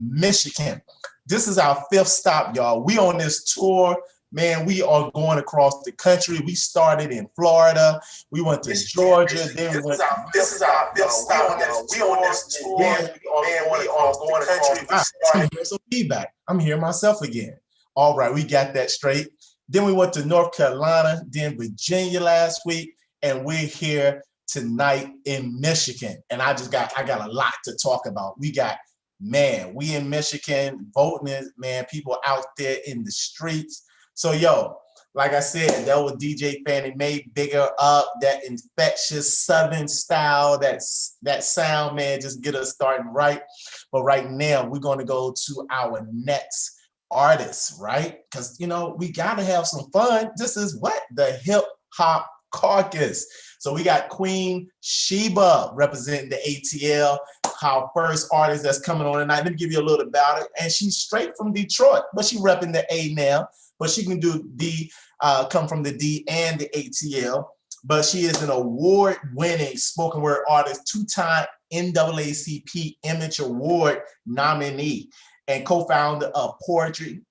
Michigan. This is our fifth stop, y'all. We on this tour. Man, we are going across the country. We started in Florida. We went to Georgia. Then we went. This is our fifth stop. We on this tour. Man, we are going across the country. I'm hearing some feedback. I'm hearing myself again. All right, we got that straight. Then we went to North Carolina, then Virginia last week, and we're here tonight in Michigan. And I got a lot to talk about. We in Michigan voting, man, people out there in the streets. So, yo, like I said, that was DJ Fannie Mae, Bigger Up, that infectious Southern style, that sound, man, just get us starting right. But right now, we're going to go to our next artist, right? Because, we got to have some fun. This is what? The Hip Hop Caucus. So we got Queen Sheba representing the ATL, our first artist that's coming on tonight. Let me give you a little about it. And she's straight from Detroit, but she repping the A now. But she can do D, come from the D and the ATL. But she is an award-winning spoken word artist, two-time NAACP Image Award nominee, and co-founder of Poetry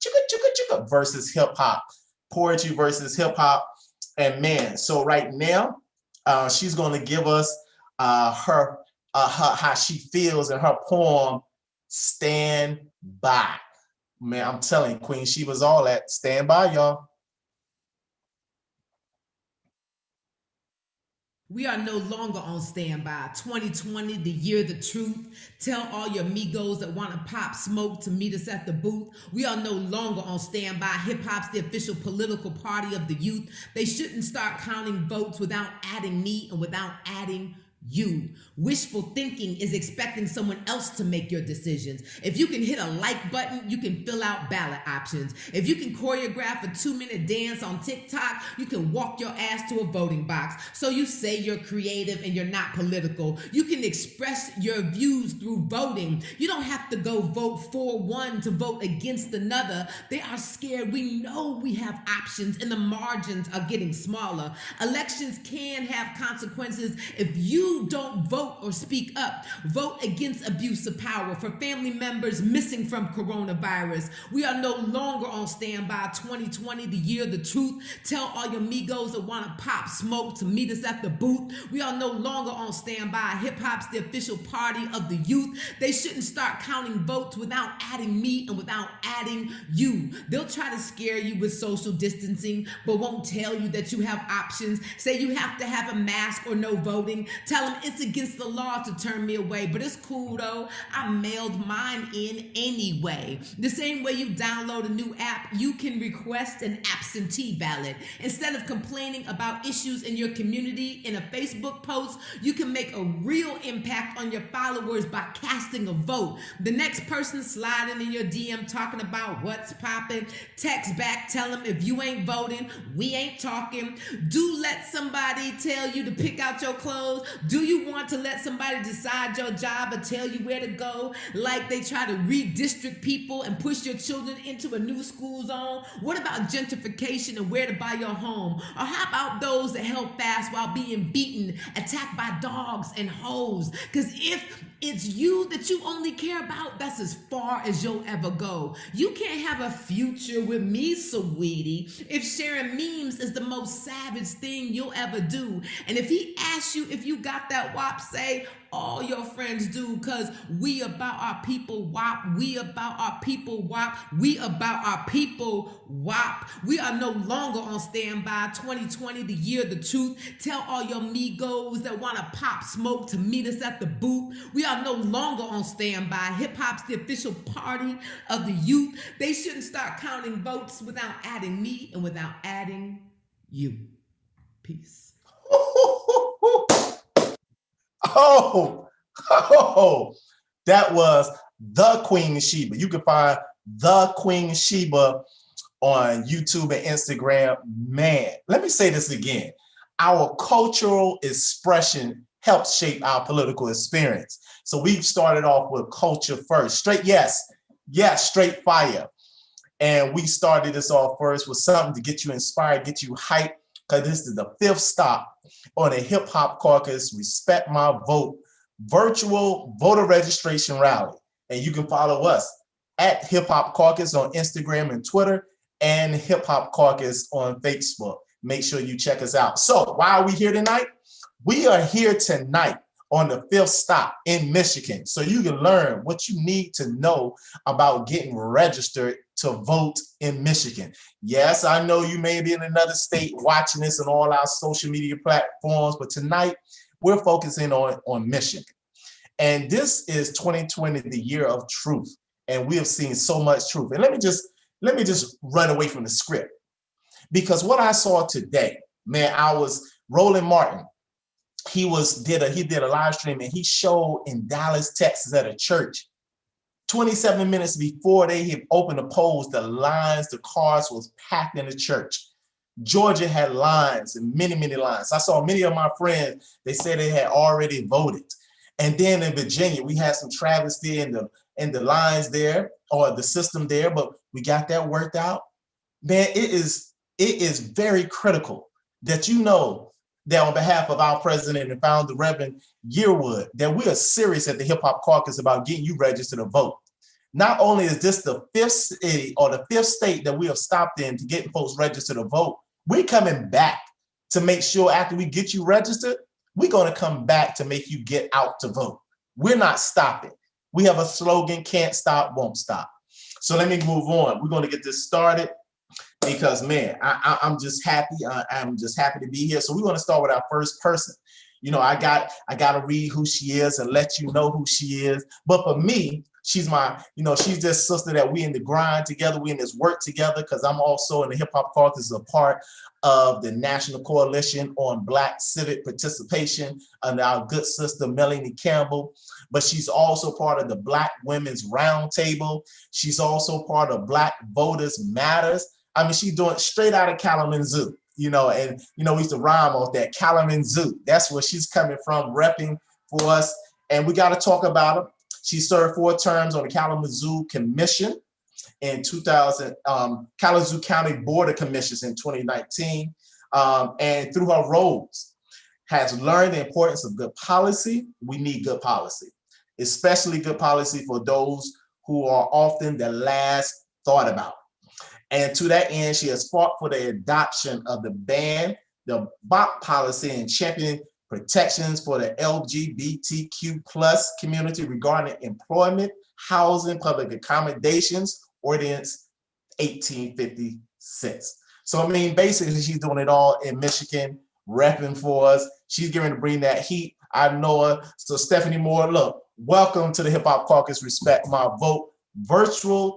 versus Hip Hop. Poetry versus Hip Hop. And man, so right now, she's going to give us her how she feels in her poem, Stand By. Man, I'm telling you, Queen Sheba's all that. Stand by, y'all. We are no longer on standby. 2020, the year of the truth. Tell all your amigos that want to pop smoke to meet us at the booth. We are no longer on standby. Hip hop's the official political party of the youth. They shouldn't start counting votes without adding me and without adding you. Wishful thinking is expecting someone else to make your decisions. If you can hit a like button, you can fill out ballot options. If you can choreograph a 2-minute dance on TikTok, you can walk your ass to a voting box. So you say you're creative and you're not political. You can express your views through voting. You don't have to go vote for one to vote against another. They are scared. We know we have options and the margins are getting smaller. Elections can have consequences if you don't vote or speak up. Vote against abuse of power for family members missing from coronavirus. We are no longer on standby. 2020, the year of the truth. Tell all your amigos that want to pop smoke to meet us at the booth. We are no longer on standby. Hip hop's the official party of the youth. They shouldn't start counting votes without adding me and without adding you. They'll try to scare you with social distancing, but won't tell you that you have options. Say you have to have a mask or no voting. Tell them it's against the law to turn me away, but it's cool though. I mailed mine in anyway. The same way you download a new app, you can request an absentee ballot. Instead of complaining about issues in your community in a Facebook post, you can make a real impact on your followers by casting a vote. The next person sliding in your DM talking about what's popping, text back, tell them if you ain't voting, we ain't talking. Do let somebody tell you to pick out your clothes. Do you want to let somebody decide your job or tell you where to go, like they try to redistrict people and push your children into a new school zone? What about gentrification and where to buy your home? Or how about those that held fast while being beaten, attacked by dogs and hoes? Because if it's you that you only care about, that's as far as you'll ever go. You can't have a future with me, sweetie, if sharing memes is the most savage thing you'll ever do. And if he asks you if you got that WAP, say, all your friends do, because we about our people WAP. We about our people WAP. We about our people WAP. We are no longer on standby. 2020, the year of the truth. Tell all your amigos that want to pop smoke to meet us at the booth. We are no longer on standby. Hip hop's the official party of the youth. They shouldn't start counting votes without adding me and without adding you. Peace. Oh, that was the Queen Sheba. You can find the Queen Sheba on YouTube and Instagram. Man, let me say this again. Our cultural expression helps shape our political experience. So we've started off with culture first. Straight, yes, straight fire. And we started this off first with something to get you inspired, get you hyped, because this is the fifth stop on a Hip Hop Caucus Respect My Vote virtual voter registration rally. And you can follow us at Hip Hop Caucus on Instagram and Twitter, and Hip Hop Caucus on Facebook. Make sure you check us out. So why are we here tonight? We are here tonight on the fifth stop in Michigan, so you can learn what you need to know about getting registered to vote in Michigan. Yes, I know you may be in another state watching this on all our social media platforms, but tonight we're focusing on Michigan. And this is 2020, the year of truth, and we have seen so much truth. And let me just run away from the script, because what I saw today, man, Roland Martin. He did a live stream, and he showed in Dallas, Texas, at a church. 27 minutes before they had opened the polls, the cars was packed in the church. Georgia had lines, and many, many lines. I saw many of my friends, they said they had already voted. And then in Virginia, we had some travesty in the lines there, or the system there, but we got that worked out. Man, it is very critical that you know that on behalf of our president and founder, Reverend Yearwood, that we are serious at the Hip Hop Caucus about getting you registered to vote. Not only is this the fifth city or the fifth state that we have stopped in to get folks registered to vote, we're coming back to make sure after we get you registered, we're going to come back to make you get out to vote. We're not stopping. We have a slogan, can't stop, won't stop. So let me move on. We're going to get this started, because man, I'm just happy. I'm just happy to be here. So we're going to start with our first person. You know, I got to read who she is and let you know who she is. But for me, she's this sister that we in the grind together. We in this work together, because I'm also in the Hip Hop Caucus, a part of the National Coalition on Black Civic Participation under our good sister, Melanie Campbell. But she's also part of the Black Women's Roundtable. She's also part of Black Voters Matters. I mean, she's doing straight out of Kalamazoo, and we used to rhyme off that, Kalamazoo. That's where she's coming from, repping for us. And we got to talk about her. She served 4 terms on the Kalamazoo Commission in 2000, Kalamazoo County Board of Commissioners in 2019. And through her roles, has learned the importance of good policy. We need good policy, especially good policy for those who are often the last thought about. And to that end, she has fought for the adoption of the BOP policy and championed protections for the LGBTQ plus community regarding employment, housing, public accommodations, Ordinance 1856. So, I mean, basically, she's doing it all in Michigan, repping for us. She's going to bring that heat. I know her. So, Stephanie Moore, look, welcome to the Hip Hop Caucus Respect My Vote virtual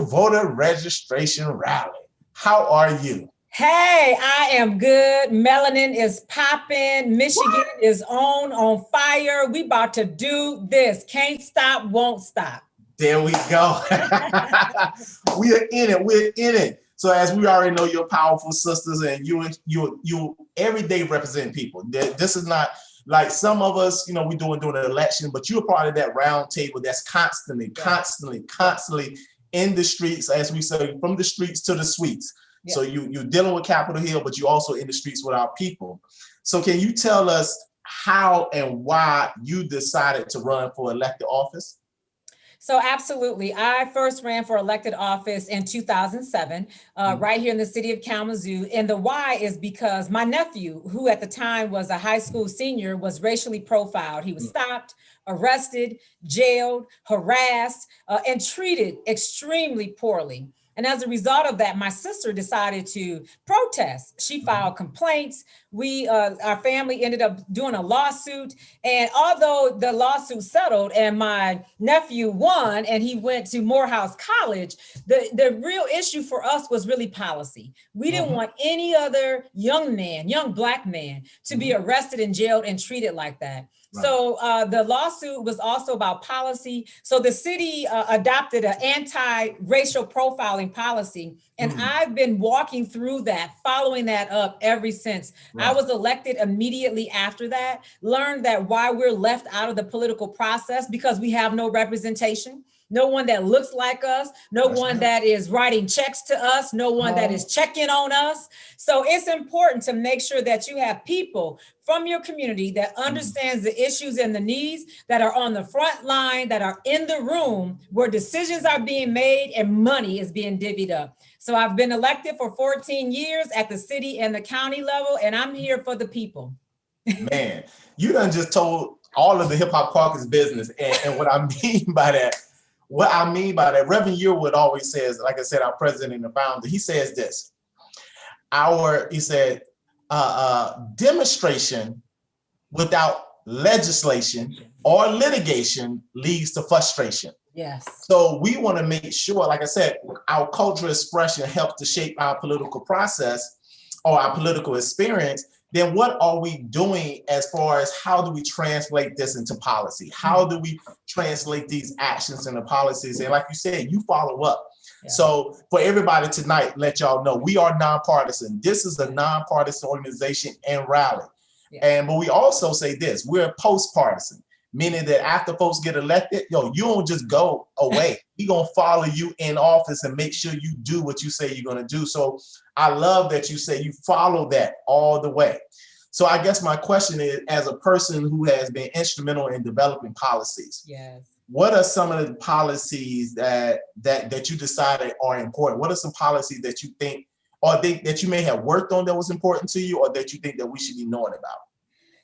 voter registration rally. How are you? Hey, I am good. Melanin is popping. Michigan is on fire. We about to do this. Can't stop, won't stop. There we go. We are in it. We're in it. So as we already know, you're powerful sisters, and you every day represent people. This is not like some of us, we doing an election, but you're part of that round table that's constantly in the streets, as we say, from the streets to the suites. Yeah. So you're dealing with Capitol Hill, but you're also in the streets with our people. So can you tell us how and why you decided to run for elected office? So absolutely. I first ran for elected office in 2007, right here in the city of Kalamazoo. And the why is because my nephew, who at the time was a high school senior, was racially profiled. He was stopped, arrested, jailed, harassed, and treated extremely poorly. And as a result of that, my sister decided to protest. She filed complaints. Our family ended up doing a lawsuit. And although the lawsuit settled and my nephew won and he went to Morehouse College, the real issue for us was really policy. We didn't want any other young Black man to be arrested and jailed and treated like that. Right. So the lawsuit was also about policy. So the city adopted an anti-racial profiling policy. And I've been walking through that, following that up ever since. Right. I was elected immediately after that, learned that why we're left out of the political process because we have no representation. no one that looks like us, no That's one right. that is writing checks to us, no one that is checking on us. So it's important to make sure that you have people from your community that understands the issues and the needs, that are on the front line, that are in the room where decisions are being made and money is being divvied up. So I've been elected for 14 years at the city and the county level, and I'm here for the people. Man, you done just told all of the Hip Hop Caucus business. And what I mean by that, Reverend Yearwood always says, like I said, our president and founder, he says this, demonstration without legislation or litigation leads to frustration. Yes. So we want to make sure, like I said, our cultural expression helps to shape our political process or our political experience. Then what are we doing as far as how do we translate this into policy? How do we translate these actions into policies? And like you said, you follow up. Yeah. So for everybody tonight, let y'all know, we are nonpartisan. This is a nonpartisan organization and rally. Yeah. But we also say this, we're post-partisan, meaning that after folks get elected, you don't just go away. We're going to follow you in office and make sure you do what you say you're going to do. So I love that you say you follow that all the way. So I guess my question is, as a person who has been instrumental in developing policies, yes, what are some of the policies that you decided are important? What are some policies that you think, or that you may have worked on that was important to you, or that you think that we should be knowing about?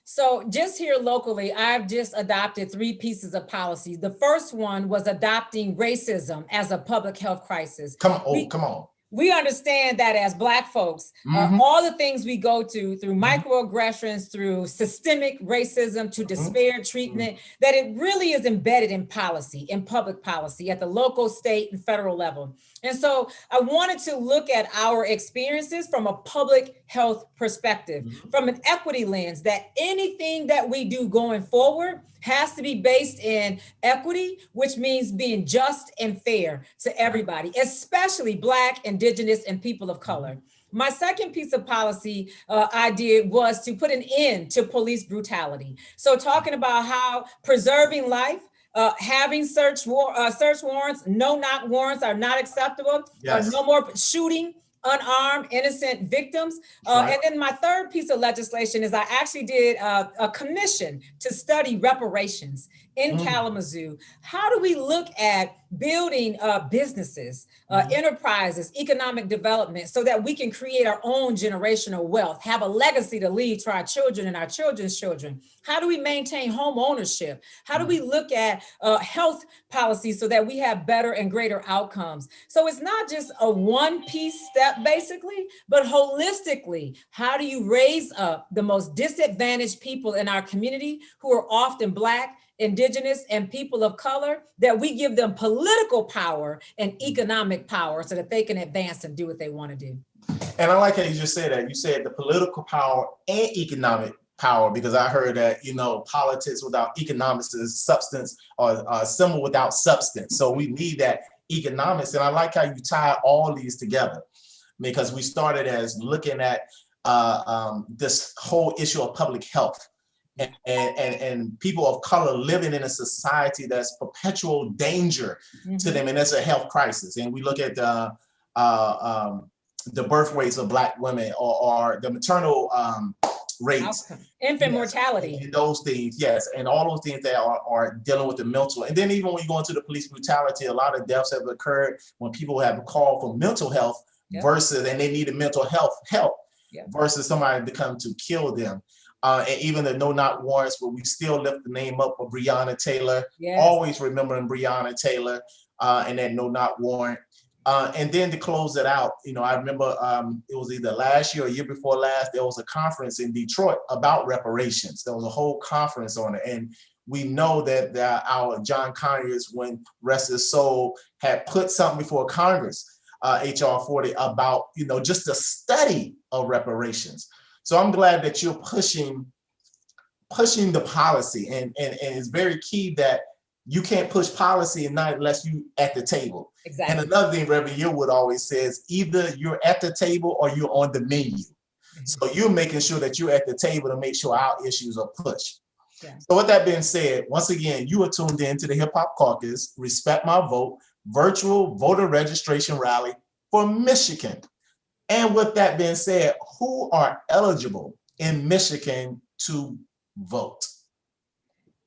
So just here locally, I've just adopted 3 pieces of policy. The first one was adopting racism as a public health crisis. Come on. We understand that as Black folks, all the things we go to through microaggressions, through systemic racism, to disparate treatment, that it really is embedded in policy, in public policy at the local, state, and federal level. And so I wanted to look at our experiences from a public health perspective, from an equity lens, that anything that we do going forward has to be based in equity, which means being just and fair to everybody, especially Black, Indigenous, and people of color. My second piece of policy I did was to put an end to police brutality. So talking about how preserving life, having search warrants, no-knock warrants are not acceptable. Yes. No more shooting unarmed, innocent victims. And then my third piece of legislation is I actually did a commission to study reparations in Kalamazoo. How do we look at building businesses, enterprises, economic development, so that we can create our own generational wealth, have a legacy to leave to our children and our children's children? How do we maintain home ownership? How do we look at health policies so that we have better and greater outcomes? So it's not just a one-piece step, basically, but holistically, how do you raise up the most disadvantaged people in our community who are often Black, Indigenous, and people of color, that we give them political power and economic power so that they can advance and do what they want to do. And I like how you just said that. You said the political power and economic power, because I heard that, politics without economics is substance, or symbol without substance. So we need that economics. And I like how you tie all these together, because we started as looking at this whole issue of public health. And people of color living in a society that's perpetual danger to them, and that's a health crisis. And we look at the birth rates of Black women, or the maternal rates, infant mortality, and those things, yes, and all those things that are dealing with the mental. And then even when you go into the police brutality, a lot of deaths have occurred when people have called for mental health versus, and they needed mental health help versus somebody to come to kill them. And even the no-knock warrants, where we still lift the name up of Breonna Taylor, always remembering Breonna Taylor and that no-knock warrant. And then to close it out, I remember it was either last year or year before last, there was a conference in Detroit about reparations. There was a whole conference on it. And we know that our John Conyers, when rest his soul, had put something before Congress, HR 40, about, just the study of reparations. So I'm glad that you're pushing the policy, and it's very key that you can't push policy and not unless you at the table. Exactly. And another thing Reverend Yearwood always says, either you're at the table or you're on the menu. So you're making sure that you're at the table to make sure our issues are pushed. Yeah. So with that being said, once again, you are tuned in to the Hip Hop Caucus, Respect My Vote, virtual voter registration rally for Michigan. And with that being said, who are eligible in Michigan to vote?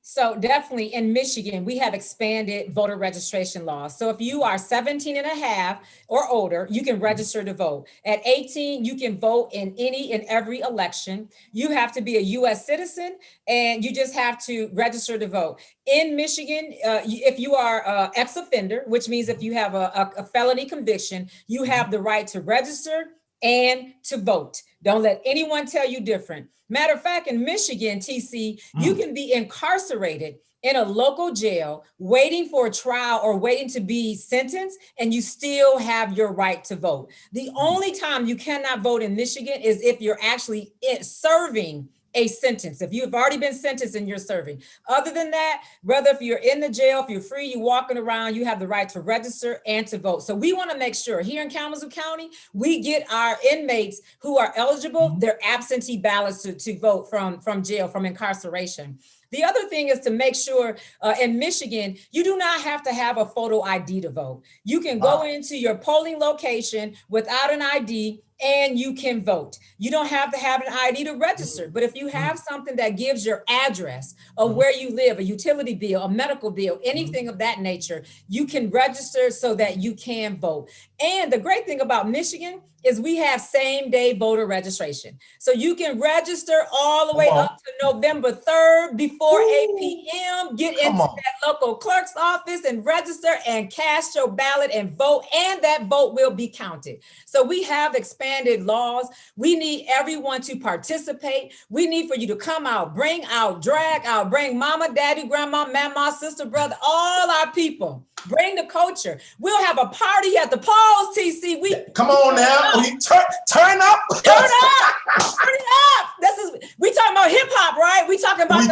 So definitely in Michigan, we have expanded voter registration laws. So if you are 17 and a half or older, you can register to vote. At 18, you can vote in any and every election. You have to be a US citizen and you just have to register to vote. In Michigan, if you are ex-offender, which means if you have a felony conviction, you have the right to register and to vote. Don't let anyone tell you different. Matter of fact, in Michigan, TC, you can be incarcerated in a local jail, waiting for a trial or waiting to be sentenced, and you still have your right to vote. The only time you cannot vote in Michigan is if you're actually serving a sentence. If you've already been sentenced and you're serving. Other than that, whether if you're in the jail, if you're free, you're walking around, you have the right to register and to vote. So we want to make sure here in Kalamazoo County, we get our inmates who are eligible, their absentee ballots to vote from jail, from incarceration. The other thing is to make sure in Michigan, you do not have to have a photo ID to vote. You can go into your polling location without an ID and you can vote. You don't have to have an ID to register, but if you have something that gives your address of where you live, a utility bill, a medical bill, anything of that nature, you can register so that you can vote. And the great thing about Michigan is we have same day voter registration. So you can register all the way up to November 3rd before 8 p.m. Get into that local clerk's office and register and cast your ballot and vote, and that vote will be counted. So we have expanded laws. We need everyone to participate. We need for you to come out, bring out, drag out, bring mama, daddy, grandma, mama, sister, brother, all our people. Bring the culture. We'll have a party at the polls, TC. Come on now. Turn up. Turn it up. We talking about hip hop, right? We talking about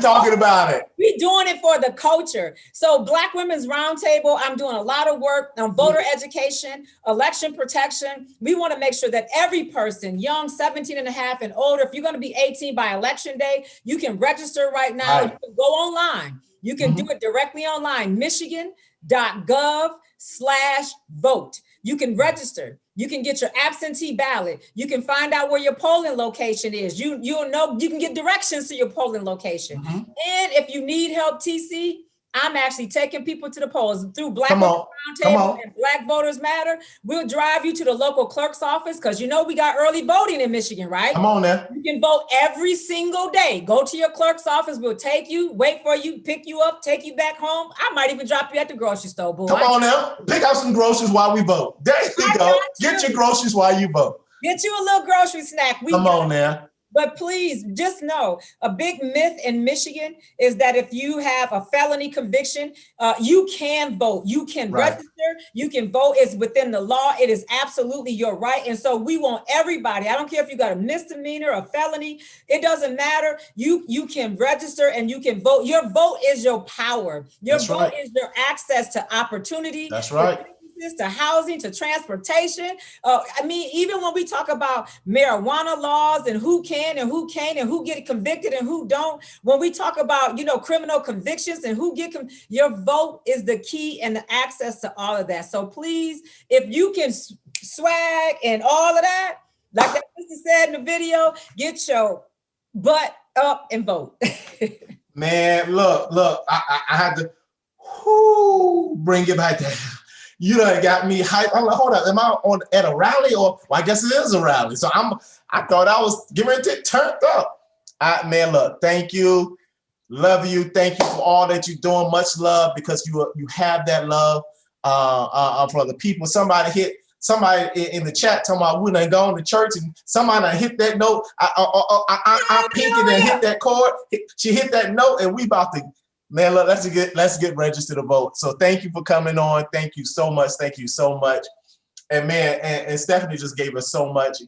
it. We doing it for the culture. So Black Women's Roundtable, I'm doing a lot of work on voter education, election protection. We want to make sure that every person, young, 17 and a half and older, if you're going to be 18 by election day, you can register right now. You can go online. You can do it directly online, michigan.gov/vote. You can register. You can get your absentee ballot. You can find out where your polling location is. You'll know, you can get directions to your polling location. And if you need help, TC, I'm actually taking people to the polls through Black Women's Roundtable and Black Voters Matter. We'll drive you to the local clerk's office because you know we got early voting in Michigan, right? Come on now. You can vote every single day. Go to your clerk's office. We'll take you, wait for you, pick you up, take you back home. I might even drop you at the grocery store, boy. Come on now. Pick out some groceries while we vote. There you go. Get your groceries while you vote. Get you a little grocery snack. Come on now. But please just know, a big myth in Michigan is that if you have a felony conviction, you can vote. You can register. You can vote. It's within the law. It is absolutely your right. And so we want everybody, I don't care if you got a misdemeanor, a felony, it doesn't matter. You can register and you can vote. Your vote is your power. Your vote is your access to opportunity. That's right. To housing, to transportation. I mean, even when we talk about marijuana laws and who can and who can't and who get convicted and who don't, when we talk about, criminal convictions and who get, your vote is the key and the access to all of that. So please, if you can swag and all of that, like that sister said in the video, get your butt up and vote. Man, look, I had to bring it back there. You done got me hyped. I'm like, hold up, am I at a rally or? Well, I guess it is a rally. So I thought I was getting ready to turn up. Man, look, thank you, love you, thank you for all that you're doing. Much love because you have that love for the people. Somebody in the chat talking about we done gone to church and somebody done hit that note. I peeked and hit that chord. She hit that note and we about to. Man, look, let's get registered to vote. So thank you for coming on. Thank you so much. Thank you so much. And man, and Stephanie just gave us so much.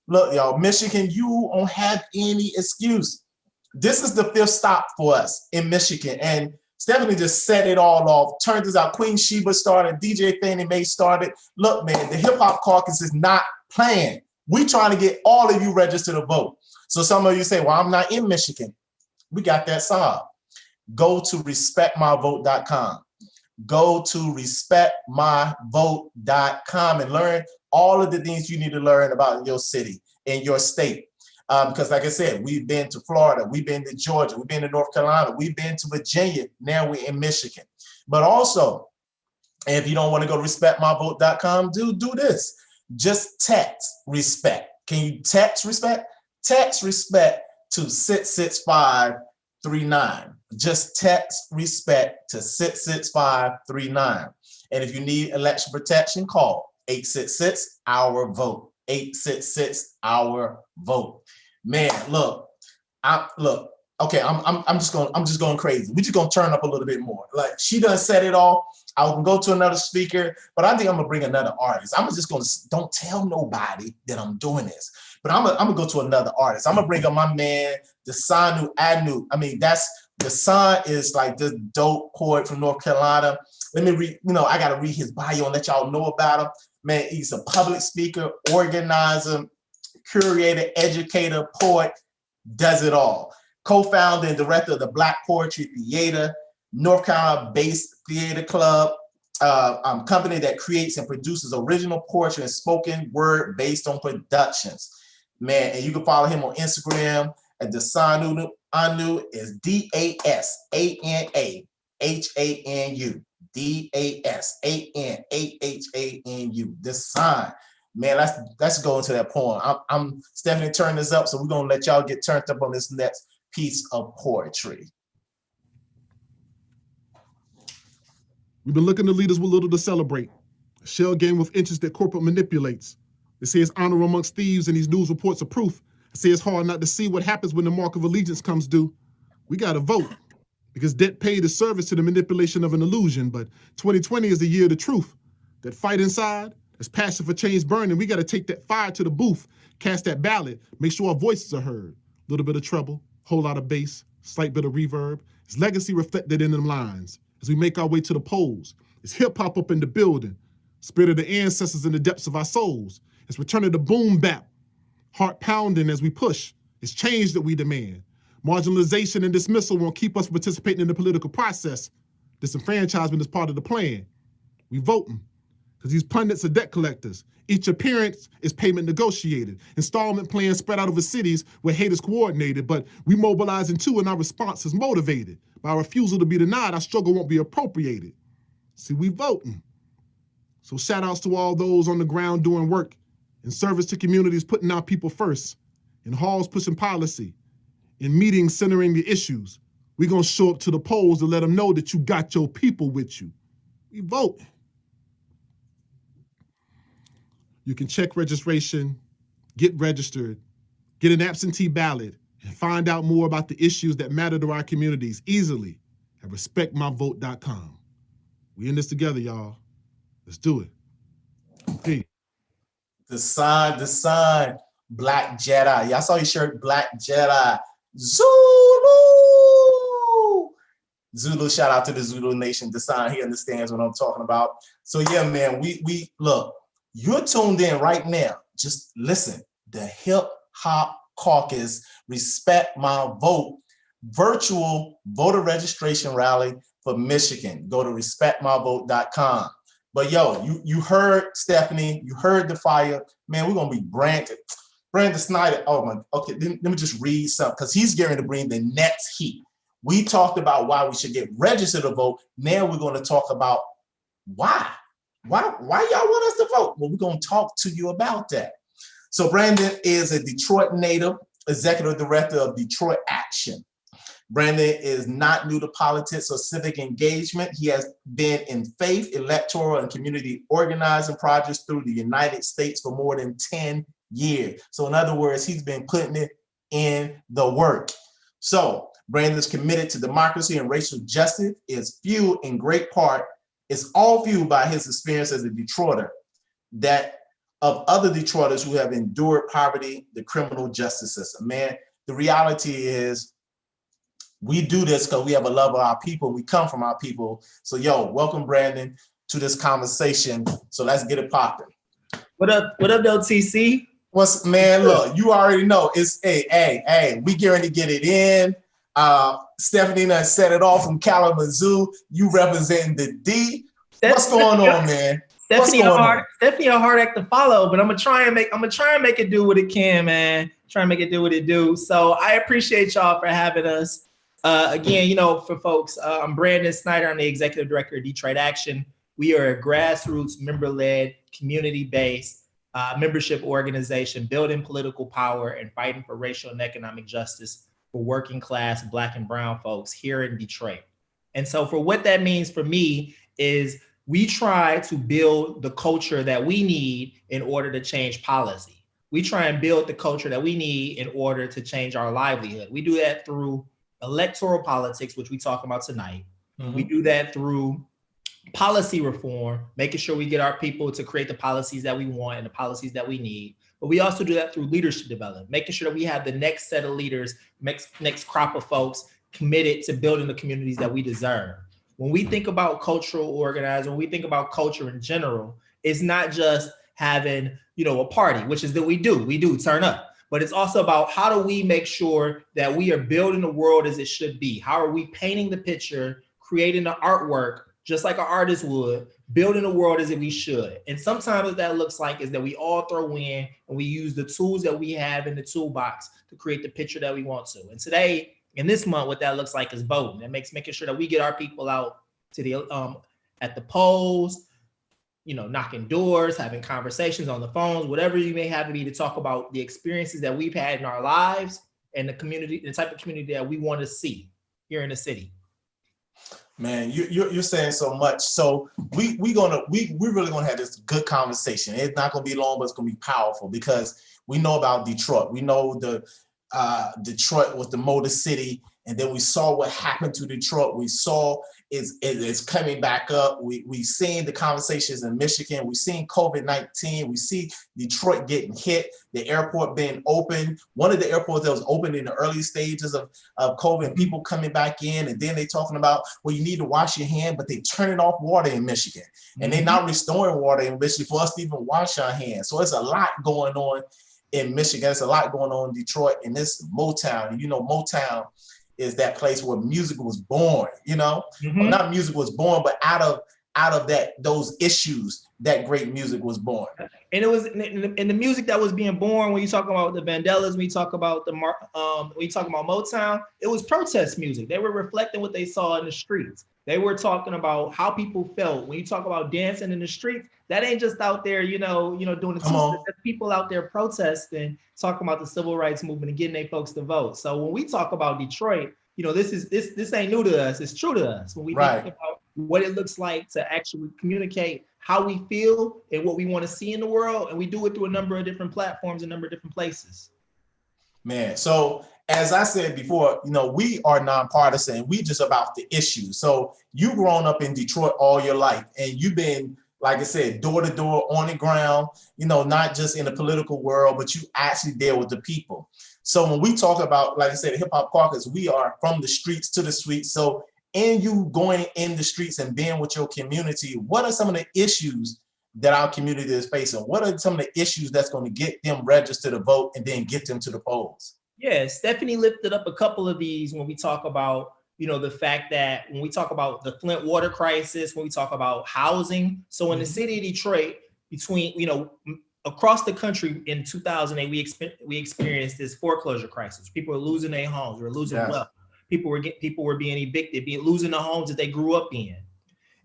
Look, y'all, Michigan, you don't have any excuse. This is the 5th stop for us in Michigan. And Stephanie just set it all off. Turns out Queen Sheba started, DJ Fannie Mae started. Look, man, the Hip Hop Caucus is not playing. We trying to get all of you registered to vote. So some of you say, well, I'm not in Michigan. We got that solved. Go to respectmyvote.com. Go to respectmyvote.com and learn all of the things you need to learn about in your city, in your state. Because like I said, we've been to Florida, we've been to Georgia, we've been to North Carolina, we've been to Virginia, now we're in Michigan. But also, if you don't want to go to respectmyvote.com, do this. Just text respect. Can you text respect? Text respect to 66539. Just text respect to 66539. And if you need election protection, call 866-OUR-VOTE. 866-OUR-VOTE. Man, look, I'm just going crazy. We're just gonna turn up a little bit more. Like, she done said it all. I can go to another speaker, but I think I'm gonna bring another artist. I'm just gonna, don't tell nobody that I'm doing this, but I'm gonna go to another artist. I'm gonna bring up my man, Dasanu Anu. I mean, Dasan is like this dope poet from North Carolina. Let me read, I gotta read his bio and let y'all know about him. Man, he's a public speaker, organizer, curator, educator, poet, does it all. Co-founder and director of the Black Poetry Theater, North Carolina-based theater club, company that creates and produces original poetry and spoken word based on productions. Man, and you can follow him on Instagram at Dasanu Anu is DASANAHANU. DASANAHANU. Dasan. Man, let's go into that poem. I'm Stephanie turning this up, so we're gonna let y'all get turned up on this next piece of poetry. We've been looking to leaders with little to celebrate. A shell game with interest that corporate manipulates. They say it's honor amongst thieves, and these news reports are proof. I say it's hard not to see what happens when the mark of allegiance comes due. We gotta vote, because debt paid is service to the manipulation of an illusion. But 2020 is the year of the truth. That fight inside, that's passion for change burning. We gotta take that fire to the booth, cast that ballot, make sure our voices are heard. A little bit of treble, whole lot of bass, slight bit of reverb. It's legacy reflected in them lines. As we make our way to the polls, it's hip hop up in the building, spirit of the ancestors in the depths of our souls. It's returning to boom bap, heart pounding as we push. It's change that we demand. Marginalization and dismissal won't keep us from participating in the political process. Disenfranchisement is part of the plan. We voting because these pundits are debt collectors. Each appearance is payment negotiated. Installment plans spread out over cities where hate is coordinated, but we mobilizing too, and our response is motivated. By our refusal to be denied, our struggle won't be appropriated. See, we voting. So shout outs to all those on the ground doing work, in service to communities putting our people first, in halls pushing policy, in meetings centering the issues. We gonna show up to the polls to let them know that you got your people with you. We vote. You can check registration, get registered, get an absentee ballot, and find out more about the issues that matter to our communities easily at respectmyvote.com. We in this together, y'all. Let's do it. Hey. Dasan, Black Jedi. Y'all saw your shirt, Black Jedi. Zulu, shout out to the Zulu Nation. Dasan, he understands what I'm talking about. So yeah, man, we look, you're tuned in right now. Just listen, the Hip Hop Caucus, Respect My Vote, virtual voter registration rally for Michigan. Go to respectmyvote.com. But yo, you heard Stephanie, you heard the fire. Man, we're gonna be Brandon Snyder. Oh my, okay, let me just read something, because he's going to bring the next heat. We talked about why we should get registered to vote. Now we're going to talk about why y'all want us to vote. Well, we're going to talk to you about that. So Brandon is a Detroit native, executive director of Detroit Action. Brandon is not new to politics or civic engagement. He has been in faith, electoral, and community organizing projects through the United States for more than 10 years. So in other words, he's been putting it in the work. So Brandon is committed to democracy and racial justice. Is fueled in great part, it's all fueled by his experience as a Detroiter, that of other Detroiters who have endured poverty, the criminal justice system. Man, the reality is we do this because we have a love of our people. We come from our people. So yo, welcome Brandon to this conversation. So let's get it popping. What up though, TC? Man, look, you already know it's hey, we getting to get it in. Stephanie done set it off from Kalamazoo. You representing the D. What's going on, man? Stephanie a hard act to follow, but I'm gonna try and make it do what it can, man. Try and make it do what it do. So I appreciate y'all for having us. Again, for folks, I'm Brandon Snyder. I'm the executive director of Detroit Action. We are a grassroots, member-led, community-based membership organization building political power and fighting for racial and economic justice for working class Black and brown folks here in Detroit. And so for what that means for me is we try to build the culture that we need in order to change policy. We try and build the culture that we need in order to change our livelihood. We do that through electoral politics, which we talk about tonight. Mm-hmm. We do that through policy reform, making sure we get our people to create the policies that we want and the policies that we need. But we also do that through leadership development, making sure that we have the next set of leaders, next crop of folks committed to building the communities that we deserve. When we think about cultural organizing, when we think about culture in general, it's not just having, a party, which is that we do turn up, but it's also about how do we make sure that we are building the world as it should be? How are we painting the picture, creating the artwork, just like an artist would, building the world as if we should? And sometimes what that looks like is that we all throw in and we use the tools that we have in the toolbox to create the picture that we want to. And today, in this month, what that looks like is voting. That makes making sure that we get our people out to the at the polls, knocking doors, having conversations on the phones, whatever you may have to be to talk about the experiences that we've had in our lives and the community, the type of community that we want to see here in the city. Man, you're saying so much. So we're really gonna have this good conversation. It's not gonna be long, but it's gonna be powerful because we know about Detroit. We know Detroit was the Motor City, and then we saw what happened to Detroit. We saw it's coming back up. We seen the conversations in Michigan. We seen COVID-19. We see Detroit getting hit. The airport being open. One of the airports that was open in the early stages of COVID. People coming back in, and then they talking about, well, you need to wash your hand, but they turning off water in Michigan, and they're not restoring water in Michigan for us to even wash our hands. So it's a lot going on in Michigan. There's a lot going on in Detroit, and this Motown. Motown is that place where music was born. Well, not music was born, but out of those issues, that great music was born. And it was in the music that was being born. When you talk about the Vandellas, when you talk about when you talk about Motown, it was protest music. They were reflecting what they saw in the streets. They were talking about how people felt. When you talk about dancing in the streets, that ain't just out there, doing the two-step. That's people out there protesting, talking about the civil rights movement and getting their folks to vote. So when we talk about Detroit, this ain't new to us. It's true to us. When we think about what it looks like to actually communicate how we feel and what we want to see in the world, and we do it through a number of different platforms, a number of different places. Man, so as I said before, we are nonpartisan. We just about the issue. So you've grown up in Detroit all your life, and you've been, like I said, door to door, on the ground, not just in the political world, but you actually deal with the people. So when we talk about, like I said, the Hip Hop Caucus, we are from the streets to the streets. So in you going in the streets and being with your community, what are some of the issues that our community is facing? What are some of the issues that's going to get them registered to vote and then get them to the polls? Yeah, Stephanie lifted up a couple of these when we talk about, the fact that when we talk about the Flint water crisis, when we talk about housing. So in the city of Detroit, across the country in 2008, we experienced this foreclosure crisis. People were losing their homes, were losing wealth. People were being evicted, losing the homes that they grew up in.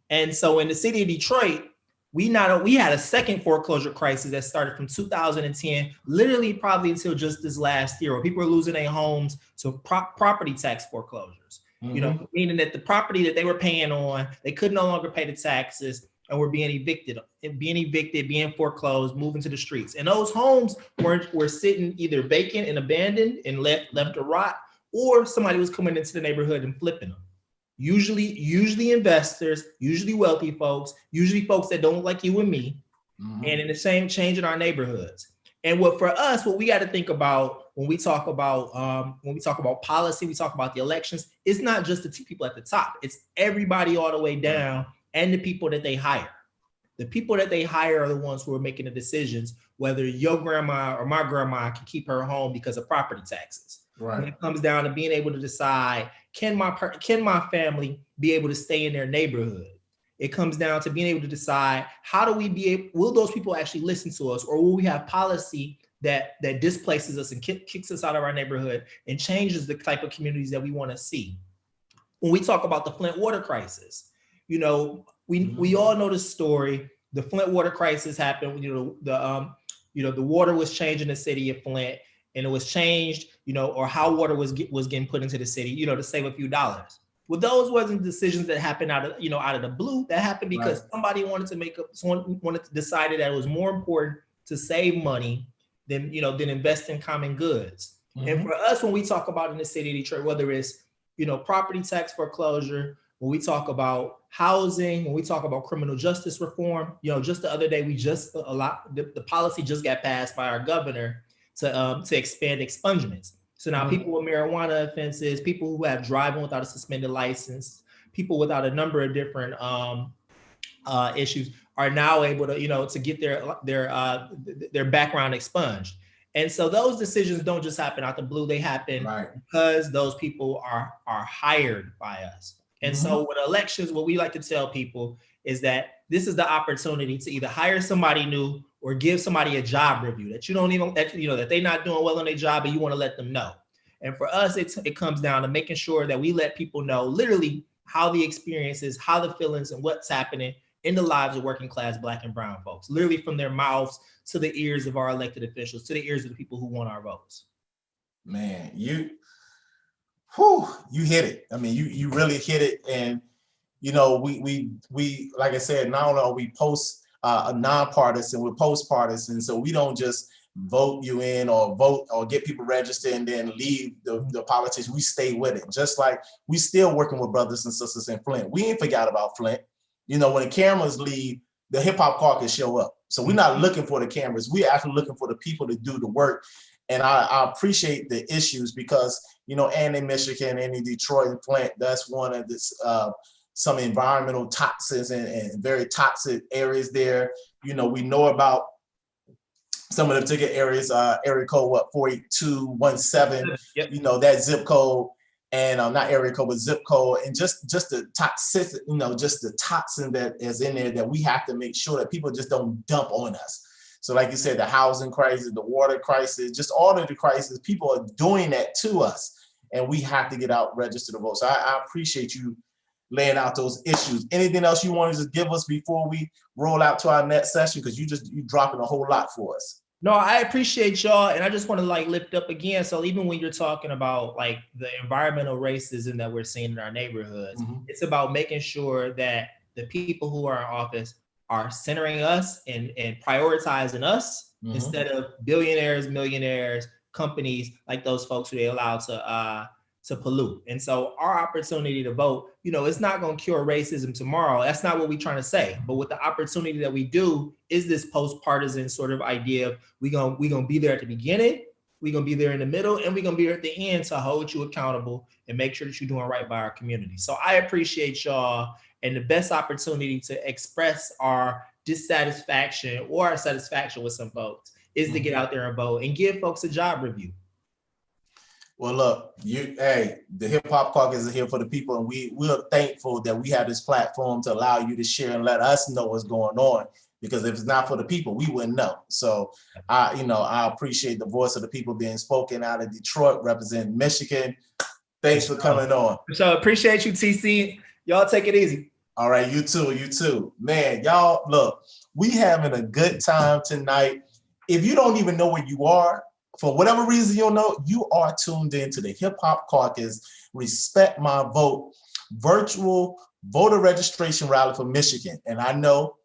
And so in the city of Detroit, we had a second foreclosure crisis that started from 2010, literally probably until just this last year, where people were losing their homes to property tax foreclosures. Meaning that the property that they were paying on, they could no longer pay the taxes and were being evicted, being foreclosed, moving to the streets. And those homes were sitting either vacant and abandoned and left to rot, or somebody was coming into the neighborhood and flipping them. Usually investors, usually wealthy folks, usually folks that don't look like you and me, and in the same change in our neighborhoods. And what we got to think about when we talk about policy, we talk about the elections, it's not just the two people at the top, it's everybody all the way down and the people that they hire. The people that they hire are the ones who are making the decisions whether your grandma or my grandma can keep her home because of property taxes. When it comes down to being able to decide, can my family be able to stay in their neighborhood? It comes down to being able to decide, how do we will those people actually listen to us, or will we have policy that displaces us and kicks us out of our neighborhood and changes the type of communities that we want to see? When we talk about the Flint water crisis, we all know the story. The Flint water crisis happened. The water was changed in the city of Flint, and it was changed, or how water was getting put into the city, to save a few dollars. Well, those wasn't decisions that happened out of the blue. That happened because somebody wanted to decided that it was more important to save money than invest in common goods. Mm-hmm. And for us, when we talk about in the city of Detroit, whether it's property tax foreclosure, when we talk about housing, when we talk about criminal justice reform, just the other day, the policy just got passed by our governor to expand expungements. So now people with marijuana offenses, people who have driving without a suspended license, people without a number of different issues are now able to get their background expunged. And so those decisions don't just happen out the blue; they happen because those people are hired by us. And so with elections, what we like to tell people is that this is the opportunity to either hire somebody new or give somebody a job review that that they're not doing well in their job, and you want to let them know. And for us, it comes down to making sure that we let people know literally how the experience is, how the feelings, and what's happening in the lives of working class Black and brown folks, literally from their mouths to the ears of our elected officials, to the ears of the people who want our votes. Man, you hit it. I mean, you really hit it. And we like I said, not only are we nonpartisan, we're post-partisan, so we don't just vote you in or vote or get people registered and then leave the politics. We stay with it. Just like we still working with brothers and sisters in Flint. We ain't forgot about Flint. When the cameras leave, the Hip Hop Caucus show up. So we're not looking for the cameras. We're actually looking for the people to do the work. And I appreciate the issues because, and in Michigan and in Detroit and Flint, that's one of this some environmental toxins and very toxic areas there. We know about some of the particular areas, area code 48217, yep. That zip code, and not area code, but zip code, and just the toxicity, just the toxin that is in there that we have to make sure that people just don't dump on us. So like you said, the housing crisis, the water crisis, just all of the crises, people are doing that to us, and we have to get out, register to vote. So I appreciate you laying out those issues. Anything else you want to just give us before we roll out to our next session? Because you dropping a whole lot for us. No, I appreciate y'all, and I just want to lift up again. So even when you're talking about the environmental racism that we're seeing in our neighborhoods, it's about making sure that the people who are in office are centering us and prioritizing us instead of billionaires, millionaires, companies like those folks who they allow to pollute. And so our opportunity to vote, it's not going to cure racism tomorrow. That's not what we're trying to say. But with the opportunity that we do is this post-partisan sort of idea of we're going to be there at the beginning, we're going to be there in the middle, and we're going to be there at the end to hold you accountable and make sure that you're doing right by our community. So I appreciate y'all, and the best opportunity to express our dissatisfaction or our satisfaction with some folks is to get out there and vote and give folks a job review. Well, look, the Hip Hop Caucus is here for the people, and we're thankful that we have this platform to allow you to share and let us know what's going on. Because if it's not for the people, we wouldn't know. So I appreciate the voice of the people being spoken out of Detroit, representing Michigan. Thanks for coming on. So appreciate you, TC. Y'all take it easy. All right, you too. Man, y'all, look, we having a good time tonight. If you don't even know where you are, for whatever reason you don't know, you are tuned in to the Hip Hop Caucus Respect My Vote virtual voter registration rally for Michigan. And I know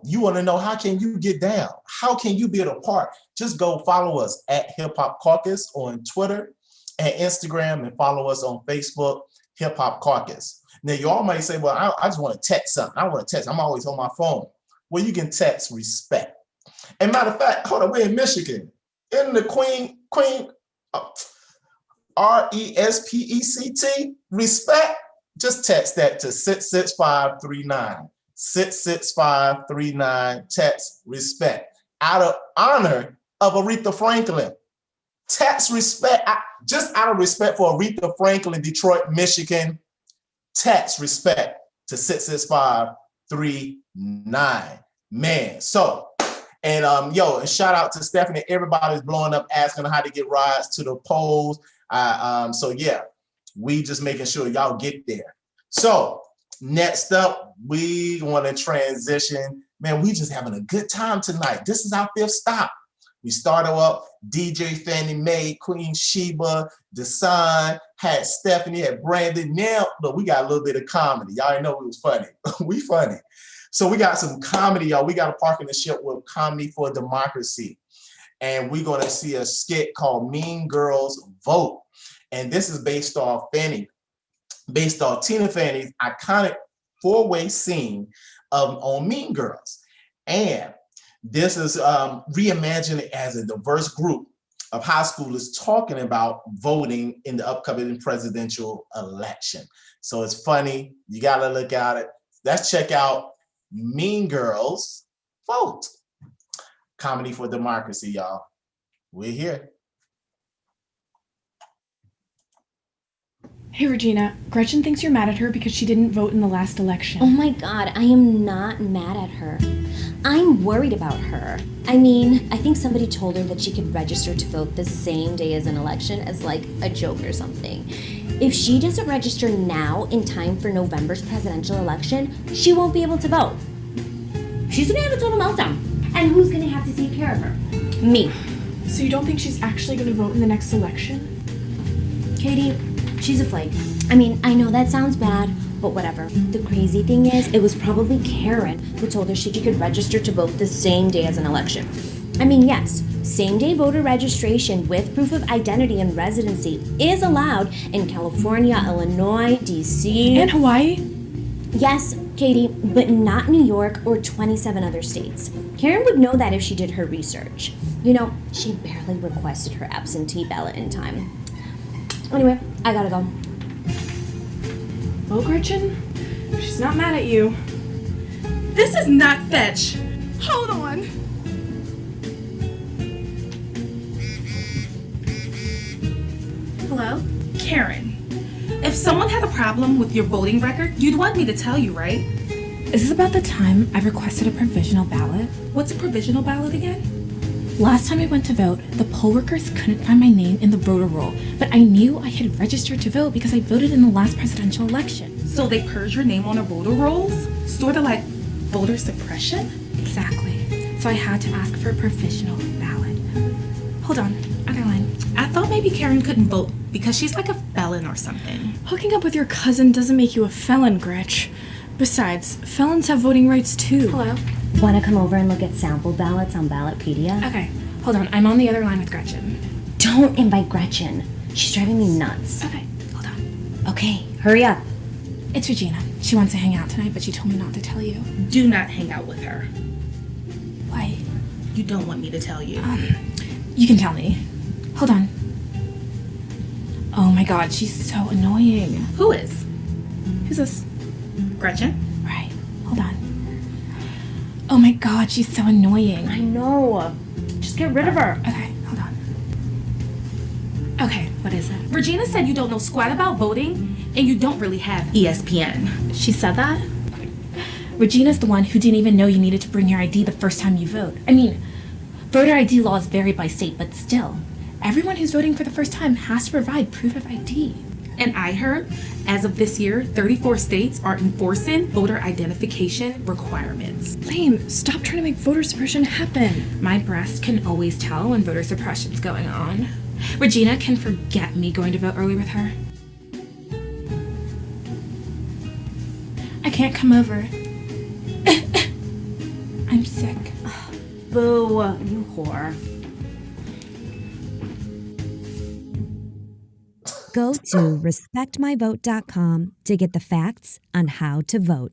you want to know, how can you get down? How can you be a part? Just go follow us at Hip Hop Caucus on Twitter and Instagram, and follow us on Facebook, Hip Hop Caucus. Now, you all might say, well, I just want to text something. I want to text. I'm always on my phone. Well, you can text respect. And matter of fact, hold on, we're in Michigan. In the Queen, RESPECT, respect, just text that to 66539. 66539, text respect, out of honor of Aretha Franklin. Text respect, just out of respect for Aretha Franklin, Detroit, Michigan, text respect to 66539. Man, so, and and shout out to Stephanie. Everybody's blowing up asking how to get rides to the polls. So yeah, we just making sure y'all get there. So next up, we want to transition. Man, we just having a good time tonight. This is our 5th stop. We started up DJ Fannie Mae, Queen Sheba, Desan, had Stephanie, had Brandon. Now, look, we got a little bit of comedy. Y'all already know we was funny. We funny. So we got some comedy, y'all. We got a partnership with Comedy for Democracy. And we're going to see a skit called Mean Girls Vote. And this is based off Tina Fanny's iconic 4-way scene on Mean Girls. And this is reimagined as a diverse group of high schoolers talking about voting in the upcoming presidential election. So it's funny. You got to look at it. Let's check out Mean Girls Vote. Comedy for Democracy, y'all. We're here. Hey Regina, Gretchen thinks you're mad at her because she didn't vote in the last election. Oh my God, I am not mad at her. I'm worried about her. I mean, I think somebody told her that she could register to vote the same day as an election as like a joke or something. If she doesn't register now in time for November's presidential election, she won't be able to vote. She's gonna have a total meltdown. And who's gonna have to take care of her? Me. So you don't think she's actually going to vote in the next election? Katie, she's a flake. I mean, I know that sounds bad, but whatever. The crazy thing is, it was probably Karen who told her she could register to vote the same day as an election. I mean, yes, same-day voter registration with proof of identity and residency is allowed in California, Illinois, DC. And Hawaii? Yes, Katie, but not New York or 27 other states. Karen would know that if she did her research. You know, she barely requested her absentee ballot in time. Anyway, I gotta go. Well, Gretchen, she's not mad at you. This is not fetch. Hold on. Hello? Karen, if someone had a problem with your voting record, you'd want me to tell you, right? Is this about the time I requested a provisional ballot? What's a provisional ballot again? Last time I went to vote, the poll workers couldn't find my name in the voter roll, but I knew I had registered to vote because I voted in the last presidential election. So they purge your name on the voter rolls? Sort of like voter suppression? Exactly. So I had to ask for a provisional ballot. Hold on, other line. I thought maybe Karen couldn't vote because she's like a felon or something. Hooking up with your cousin doesn't make you a felon, Gretch. Besides, felons have voting rights too. Hello? Want to come over and look at sample ballots on Ballotpedia? Okay, hold on. I'm on the other line with Gretchen. Don't invite Gretchen. She's driving me nuts. Okay, hold on. Okay, hurry up. It's Regina. She wants to hang out tonight, but she told me not to tell you. Do not hang out with her. Why? You don't want me to tell you. You can tell me. Hold on. Oh my God, she's so annoying. Who is? Who's this? Gretchen? Right, hold on. Oh my God, she's so annoying. I know. Just get rid of her. Okay, hold on. Okay, what is it? Regina said you don't know squat about voting and you don't really have ESPN. She said that? Regina's the one who didn't even know you needed to bring your ID the first time you vote. I mean, voter ID laws vary by state, but still, everyone who's voting for the first time has to provide proof of ID. And I heard, as of this year, 34 states are enforcing voter identification requirements. Lane, stop trying to make voter suppression happen. My breast can always tell when voter suppression's going on. Regina can forget me going to vote early with her. I can't come over. I'm sick. Boo, you whore. Go to respectmyvote.com to get the facts on how to vote.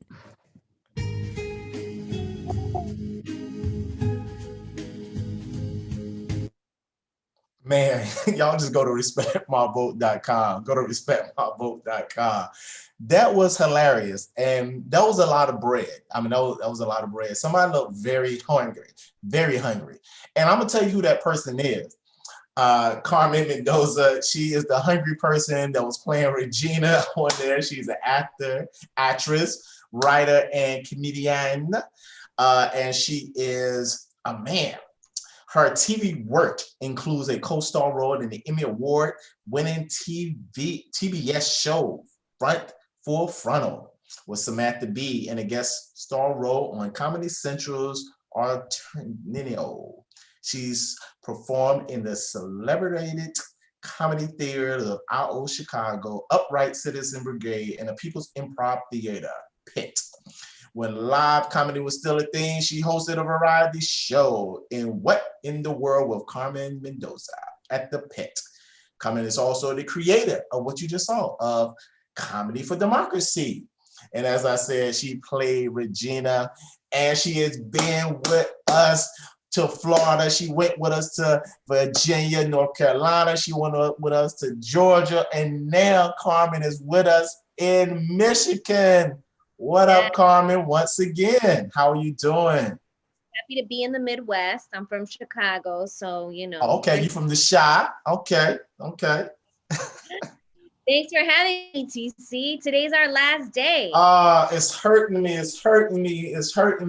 Man, y'all just go to respectmyvote.com. Go to respectmyvote.com. That was hilarious. And that was a lot of bread. I mean, that was a lot of bread. Somebody looked very hungry, very hungry. And I'm going to tell you who that person is. Carmen Mendoza, she is the hungry person that was playing Regina on there. She's an actor, actress, writer, and comedian. And she is a man. Her TV work includes a co-star role in the Emmy Award-winning TBS show Full Frontal with Samantha Bee, and a guest star role on Comedy Central's Arsenio. She's performed in the celebrated comedy theater of Our Old Chicago, Upright Citizen Brigade, and the People's Improv Theater, Pit. When live comedy was still a thing, she hosted a variety show in What in the World with Carmen Mendoza at the Pit. Carmen is also the creator of what you just saw of Comedy for Democracy. And as I said, she played Regina, and she has been with us to Florida. She went with us to Virginia, North Carolina. She went with us to Georgia. And now Carmen is with us in Michigan. What up, Carmen? Once again, how are you doing? Happy to be in the Midwest. I'm from Chicago, so, you know. Okay, you from the Chi? Okay. Thanks for having me, TC. Today's our last day. It's hurting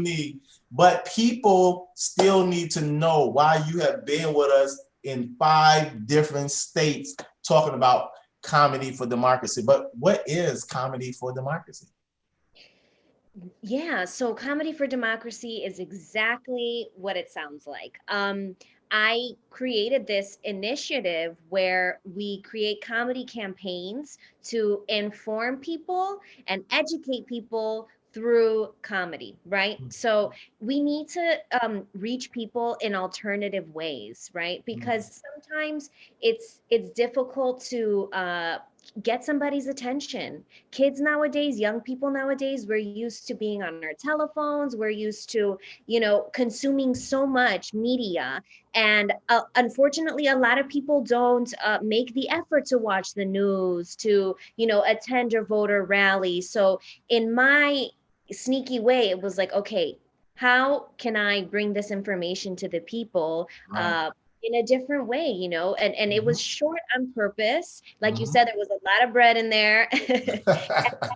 me. But people still need to know why you have been with us in 5 different states talking about Comedy for Democracy. But what is Comedy for Democracy? Yeah, so Comedy for Democracy is exactly what it sounds like. I created this initiative where we create comedy campaigns to inform people and educate people through comedy, right? So we need to reach people in alternative ways, right? Because sometimes it's difficult to get somebody's attention. Kids nowadays, young people nowadays, we're used to being on our telephones. We're used to, consuming so much media. And unfortunately, a lot of people don't make the effort to watch the news, to, attend a voter rally. So in my sneaky way, it was like, okay, how can I bring this information to the people? Right. In a different way, and it was short on purpose. Like you said, there was a lot of bread in there. That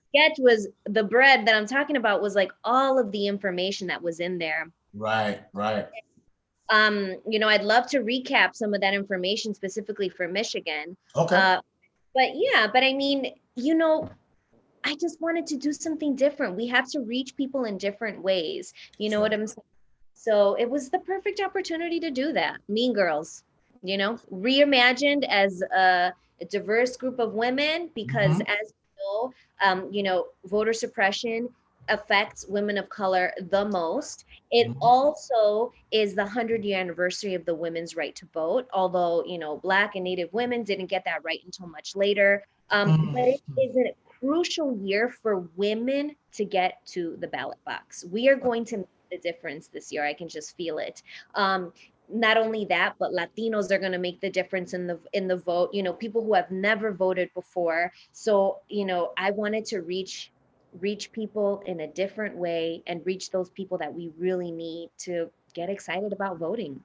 sketch was the bread that I'm talking about was like all of the information that was in there. Right. I'd love to recap some of that information specifically for Michigan. Okay. But I mean, I just wanted to do something different. We have to reach people in different ways. You know what I'm saying? So it was the perfect opportunity to do that. Mean Girls, reimagined as a diverse group of women, because as you know, voter suppression affects women of color the most. It also is the 100-year anniversary of the women's right to vote, although, Black and Native women didn't get that right until much later. But it is a crucial year for women to get to the ballot box. We are going to the difference this year. I can just feel it. Not only that, but Latinos are going to make the difference in the vote. People who have never voted before. So, I wanted to reach people in a different way and reach those people that we really need to get excited about voting.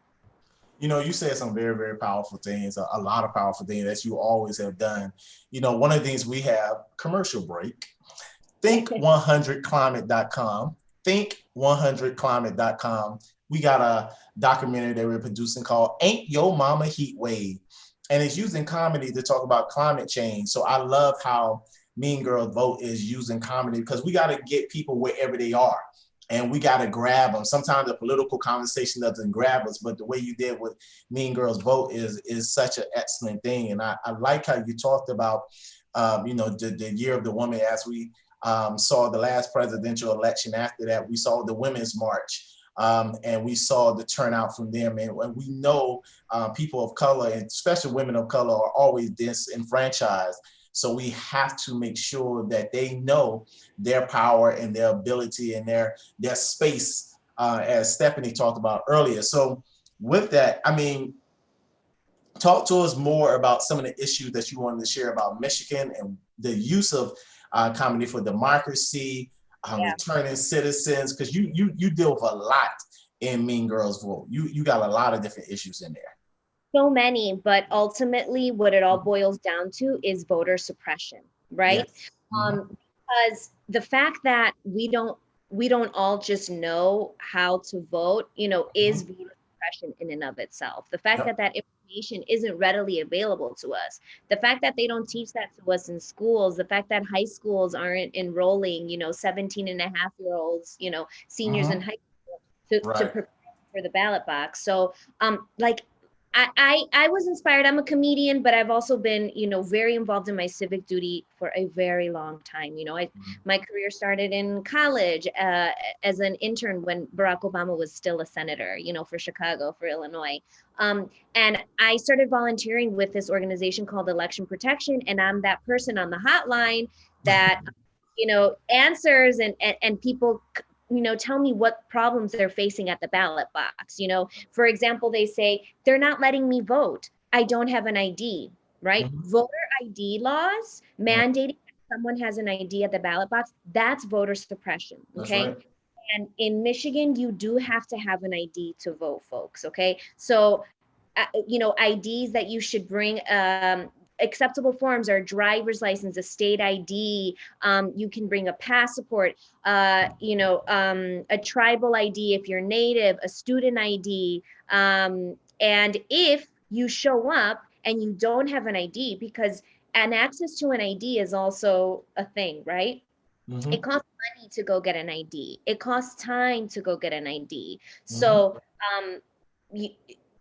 You said some very, very powerful things, a lot of powerful things that you always have done. One of the things we have, commercial break, think100climate.com. Think100climate.com. We got a documentary that we're producing called Ain't Yo Mama Heat Wave. And it's using comedy to talk about climate change. So I love how Mean Girls Vote is using comedy, because we got to get people wherever they are. And we got to grab them. Sometimes the political conversation doesn't grab us, but the way you did with Mean Girls Vote is such an excellent thing. And I like how you talked about, the year of the woman, as we saw the last presidential election. After that, we saw the Women's March, and we saw the turnout from them. And we know people of color, and especially women of color, are always disenfranchised. So we have to make sure that they know their power and their ability and their space, as Stephanie talked about earlier. So with that, talk to us more about some of the issues that you wanted to share about Michigan and the use of Comedy for Democracy, returning citizens, because you deal with a lot in Mean Girls Vote. You got a lot of different issues in there. so many, but ultimately what it all boils down to is voter suppression, right? Yes. Because the fact that we don't all just know how to vote, is voter suppression in and of itself. The fact Yep. that information isn't readily available to us, the fact that they don't teach that to us in schools, the fact that high schools aren't enrolling, 17 and a half year olds, seniors in high school to Right. prepare for the ballot box. So, like, I was inspired. I'm a comedian, but I've also been, very involved in my civic duty for a very long time. My career started in college as an intern when Barack Obama was still a senator, for Chicago, for Illinois. And I started volunteering with this organization called Election Protection. And I'm that person on the hotline that, answers and people tell me what problems they're facing at the ballot box. For example, they say, they're not letting me vote. I don't have an ID, right? Voter ID laws mandating that someone has an ID at the ballot box, that's voter suppression, okay? That's right. And in Michigan, you do have to have an ID to vote, folks, okay? So, IDs that you should bring, acceptable forms are driver's license, a state ID. You can bring a passport, a tribal ID if you're Native, a student ID. And if you show up and you don't have an ID, because an access to an ID is also a thing, right? It costs money to go get an ID. It costs time to go get an ID. So,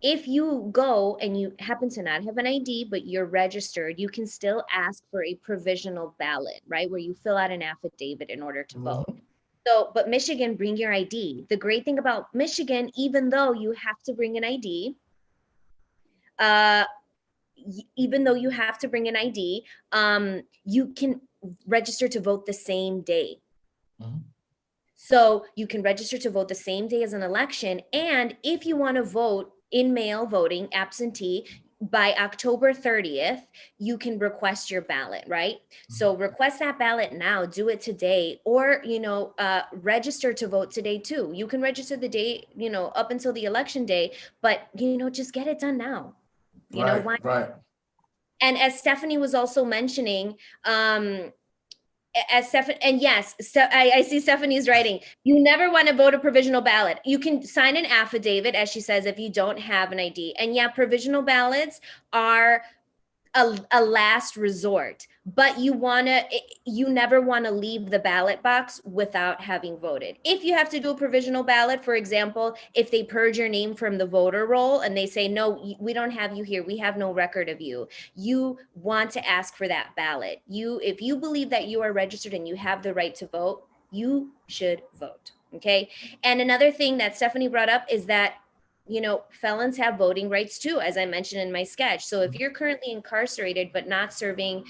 if you go and you happen to not have an ID, but you're registered, you can still ask for a provisional ballot, right? Where you fill out an affidavit in order to vote. So, but Michigan, bring your ID. The great thing about Michigan, even though you have to bring an ID, you can register to vote the same day. So you can register to vote the same day as an election. And if you want to vote in mail voting, absentee, by October 30th, you can request your ballot, right? So request that ballot now, do it today, or, register to vote today too. You can register the day, up until the election day, but, just get it done now. Right. And as Stephanie was also mentioning, I see Stephanie's writing. You never want to vote a provisional ballot. You can sign an affidavit, as she says, if you don't have an ID. And yeah, provisional ballots are a last resort, but you never want to leave the ballot box without having voted. If you have to do a provisional ballot, for example, if they purge your name from the voter roll and they say, no, we don't have you here, we have no record of you, you want to ask for that ballot. If you believe that you are registered and you have the right to vote, you should vote, okay? And another thing that Stephanie brought up is that felons have voting rights too, as I mentioned in my sketch. So if you're currently incarcerated, but not serving,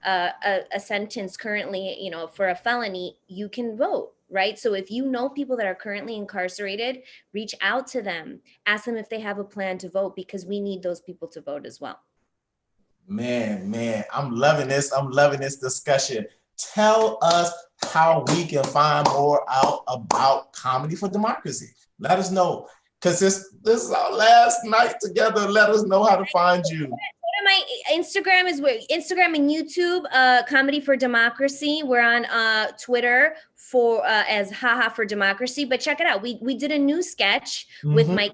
a sentence currently, for a felony, you can vote, right? So if you know people that are currently incarcerated, reach out to them, ask them if they have a plan to vote, because we need those people to vote as well. Man, I'm loving this. I'm loving this discussion. Tell us how we can find more out about Comedy for Democracy. Let us know. Because this is our last night together. Let us know how to find you. My Instagram is Instagram and YouTube, Comedy for Democracy. We're on Twitter as Haha for Democracy. But check it out. We did a new sketch with my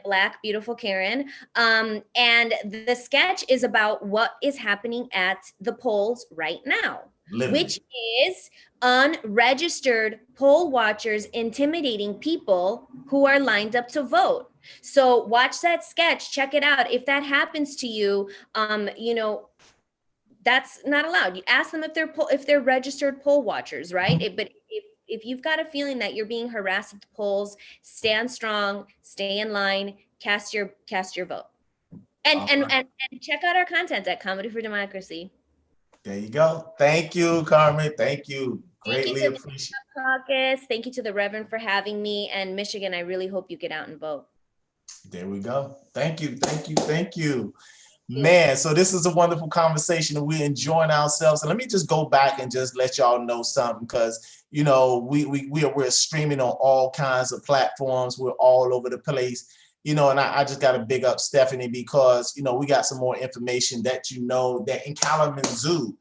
Black beautiful Karen. And the sketch is about what is happening at the polls right now. Literally. Which is unregistered poll watchers intimidating people who are lined up to vote. So watch that sketch, check it out. If that happens to you, that's not allowed. You ask them if they're registered poll watchers, right? But if you've got a feeling that you're being harassed at the polls, stand strong, stay in line, cast your vote, and check out our content at Comedy for Democracy. There you go. Thank you, Carmen. Thank you. Greatly appreciate it. Caucus. Thank you to the Reverend for having me. And Michigan, I really hope you get out and vote. There we go. Thank you. Man, so this is a wonderful conversation and we're enjoying ourselves. And let me just go back and just let y'all know something, because we're streaming on all kinds of platforms. We're all over the place. you know, and I just got to big up Stephanie because, you know, we got some more information that, you know, that in Kalamazoo,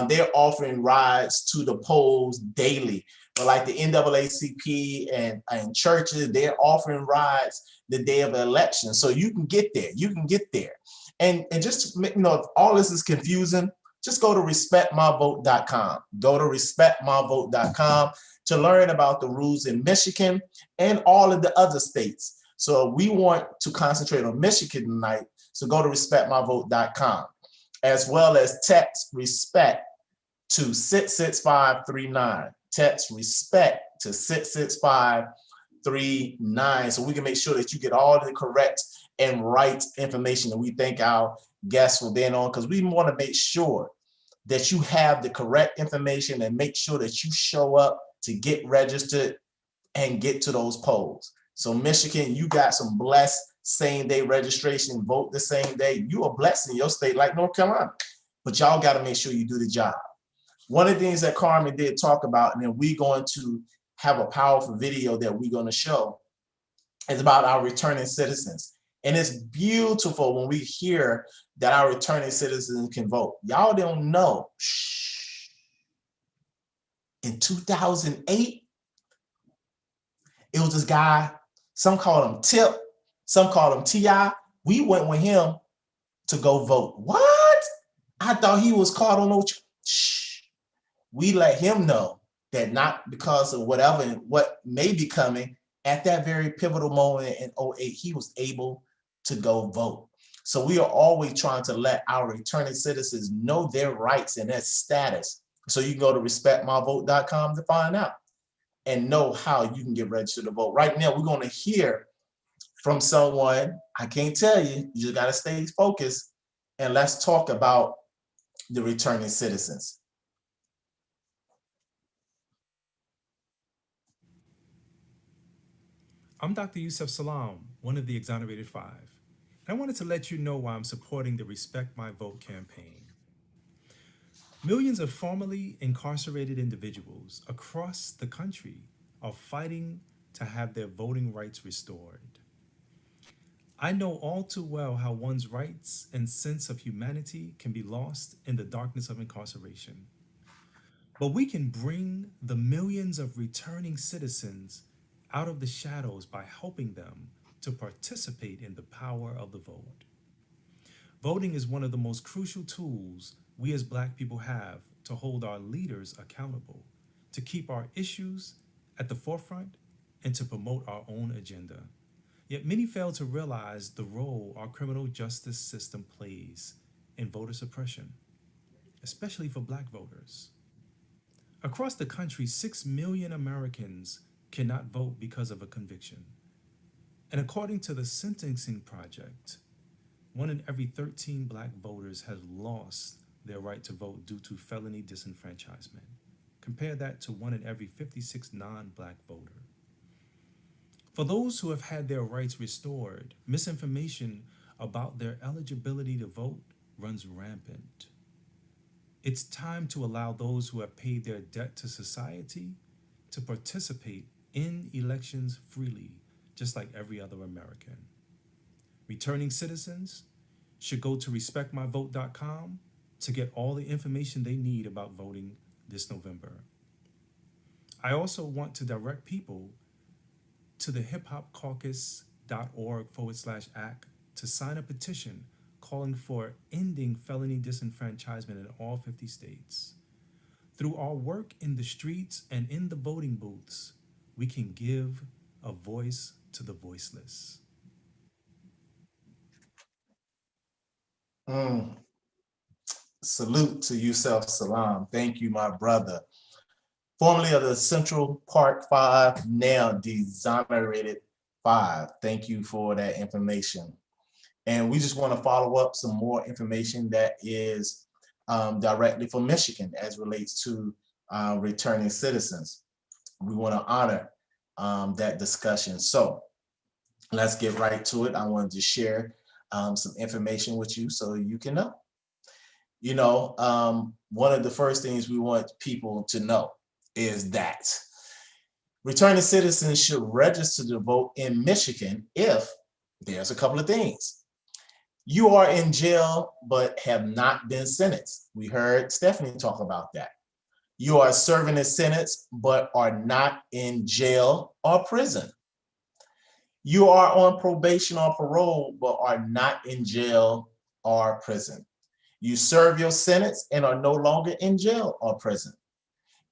they're offering rides to the polls daily. But like the NAACP and churches, they're offering rides the day of the election. So you can get there. You can get there. And just, you know, if all this is confusing, just go to respectmyvote.com. Go to respectmyvote.com to learn about the rules in Michigan and all of the other states. So we want to concentrate on Michigan tonight. So go to respectmyvote.com, as well as text RESPECT to 66539. Text RESPECT to 66539. So we can make sure that you get all the correct and right information that we think our guests will be on, because we want to make sure that you have the correct information and make sure that you show up to get registered and get to those polls. So Michigan, you got some blessed same-day registration, vote the same day. You are blessed in your state like North Carolina, but y'all got to make sure you do the job. One of the things that Carmen did talk about, and then we're going to have a powerful video that we're going to show, is about our returning citizens. And it's beautiful when we hear that our returning citizens can vote. Y'all don't know. In 2008, it was this guy, some called him Tip, some called him T.I. We went with him to go vote. What? I thought he was caught on no. We let him know that not because of whatever and what may be coming, at that very pivotal moment in 2008, he was able to go vote. So we are always trying to let our returning citizens know their rights and their status. So you can go to respectmyvote.com to find out and know how you can get registered to vote. Right now, we're going to hear from someone. I can't tell you, you just got to stay focused, and let's talk about the returning citizens. I'm Dr. Yusef Salaam, one of the Exonerated Five. And I wanted to let you know why I'm supporting the Respect My Vote campaign. Millions of formerly incarcerated individuals across the country are fighting to have their voting rights restored. I know all too well how one's rights and sense of humanity can be lost in the darkness of incarceration. But we can bring the millions of returning citizens out of the shadows by helping them to participate in the power of the vote. Voting is one of the most crucial tools we as Black people have to hold our leaders accountable, to keep our issues at the forefront, and to promote our own agenda. Yet many fail to realize the role our criminal justice system plays in voter suppression, especially for Black voters. Across the country, 6 million Americans cannot vote because of a conviction. And according to the Sentencing Project, 1 in every 13 Black voters has lost their right to vote due to felony disenfranchisement. Compare that to 1 in every 56 non-Black voter. For those who have had their rights restored, misinformation about their eligibility to vote runs rampant. It's time to allow those who have paid their debt to society to participate in elections freely, just like every other American. Returning citizens should go to respectmyvote.com to get all the information they need about voting this November. I also want to direct people to the hiphopcaucus.org/act to sign a petition calling for ending felony disenfranchisement in all 50 states. Through our work in the streets and in the voting booths, we can give a voice to the voiceless. Salute to Yusef Salaam. Thank you, my brother. Formerly of the Central Park 5, now the Exonerated 5. Thank you for that information. And we just want to follow up some more information that is directly from Michigan as relates to returning citizens. We want to honor that discussion. So let's get right to it. I wanted to share some information with you so you can know. You know, one of the first things we want people to know is that returning citizens should register to vote in Michigan if there's a couple of things. You are in jail, but have not been sentenced. We heard Stephanie talk about that. You are serving a sentence, but are not in jail or prison. You are on probation or parole, but are not in jail or prison. You serve your sentence and are no longer in jail or prison.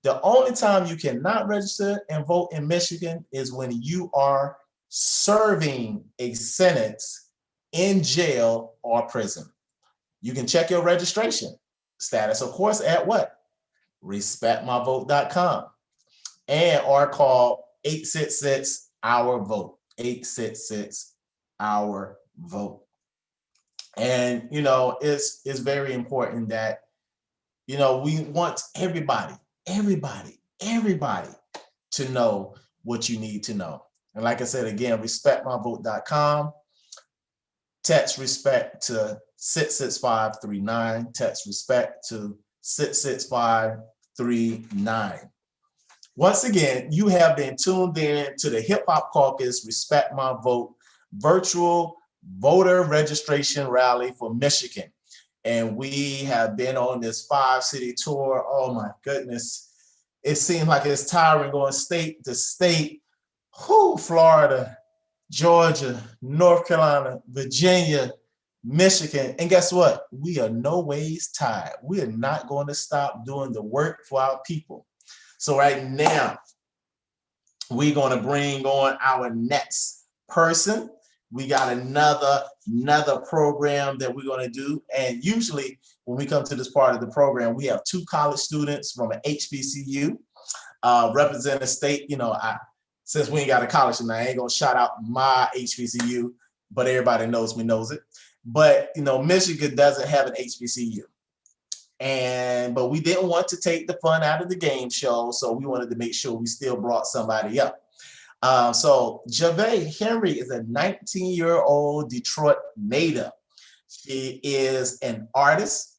The only time you cannot register and vote in Michigan is when you are serving a sentence in jail or prison. You can check your registration status, of course, at what? respectmyvote.com and or call 866-OUR-VOTE, 866-OUR-VOTE. And, you know, it's very important that, you know, we want everybody to know what you need to know. And like I said, again, respectmyvote.com, text respect to 66539, text respect to 66539. Once again, you have been tuned in to the Hip Hop Caucus Respect My Vote virtual voter registration rally for Michigan. And we have been on this 5-city tour. Oh my goodness. It seems like it's tiring going state to state. Florida, Georgia, North Carolina, Virginia, Michigan. And guess what? We are no ways tired. We are not going to stop doing the work for our people. So right now, we're going to bring on our next person. We got another program that we're going to do. And usually when we come to this part of the program, we have 2 college students from an HBCU represent a state. You know, since we ain't got a college tonight, I ain't going to shout out my HBCU, but everybody knows it. But, you know, Michigan doesn't have an HBCU. But we didn't want to take the fun out of the game show. So we wanted to make sure we still brought somebody up. So Javay Henry is a 19-year-old Detroit native. She is an artist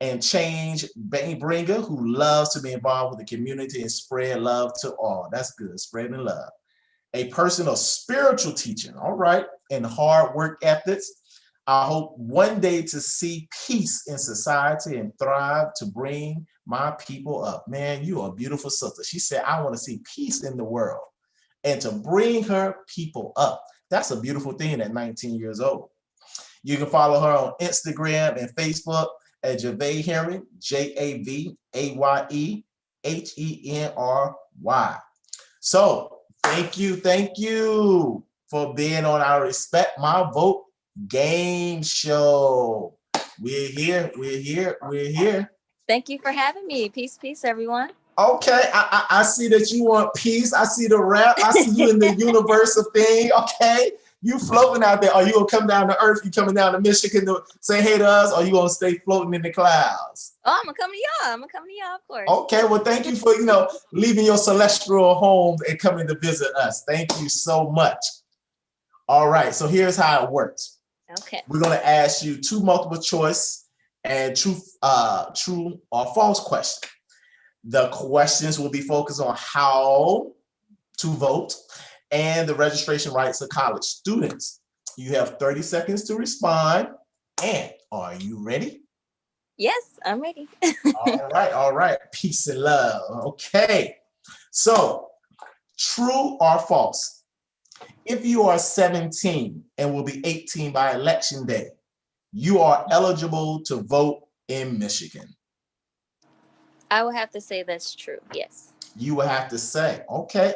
and change bringer who loves to be involved with the community and spread love to all. That's good, spreading love. A person of spiritual teaching, all right, and hard work ethics. I hope one day to see peace in society and thrive to bring my people up. Man, you are a beautiful sister. She said, I want to see peace in the world and to bring her people up. That's a beautiful thing at 19 years old. You can follow her on Instagram and Facebook at Javay Henry, JAVAYEHENRY. So thank you for being on our Respect My Vote game show. We're here. Thank you for having me. Peace, everyone. Okay, I see that you want peace. I see the rap. I see you in the universe of thing. Okay, you floating out there. Are you gonna come down to Earth? You coming down to Michigan to say hey to us, or you gonna stay floating in the clouds? Oh, I'm gonna come to y'all. Of course. Okay, well, thank you for leaving your celestial home and coming to visit us. Thank you so much. All right, so here's how it works. Okay. We're gonna ask you 2 multiple choice and true or false questions. The questions will be focused on how to vote and the registration rights of college students. You have 30 seconds to respond. And are you ready? Yes, I'm ready. All right. Peace and love. Okay. So, true or false? If you are 17 and will be 18 by election day, you are eligible to vote in Michigan. I will have to say that's true. Yes. You will have to say, okay.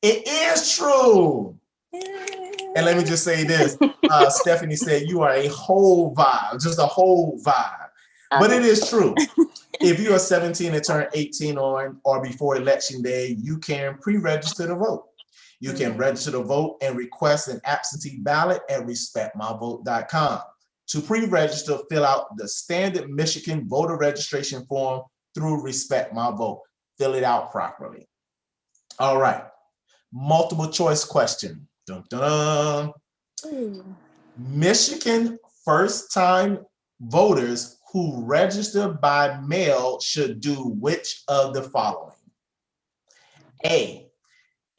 It is true. And let me just say this. Stephanie said you are a whole vibe, just a whole vibe. But it is true. If you are 17 and turn 18 on or before election day, you can pre-register to vote. You can register to vote and request an absentee ballot at respectmyvote.com. To pre-register, fill out the standard Michigan voter registration form through Respect My Vote. Fill it out properly. All right. Multiple choice question. Dun, dun, dun. Michigan first-time voters who register by mail should do which of the following? A,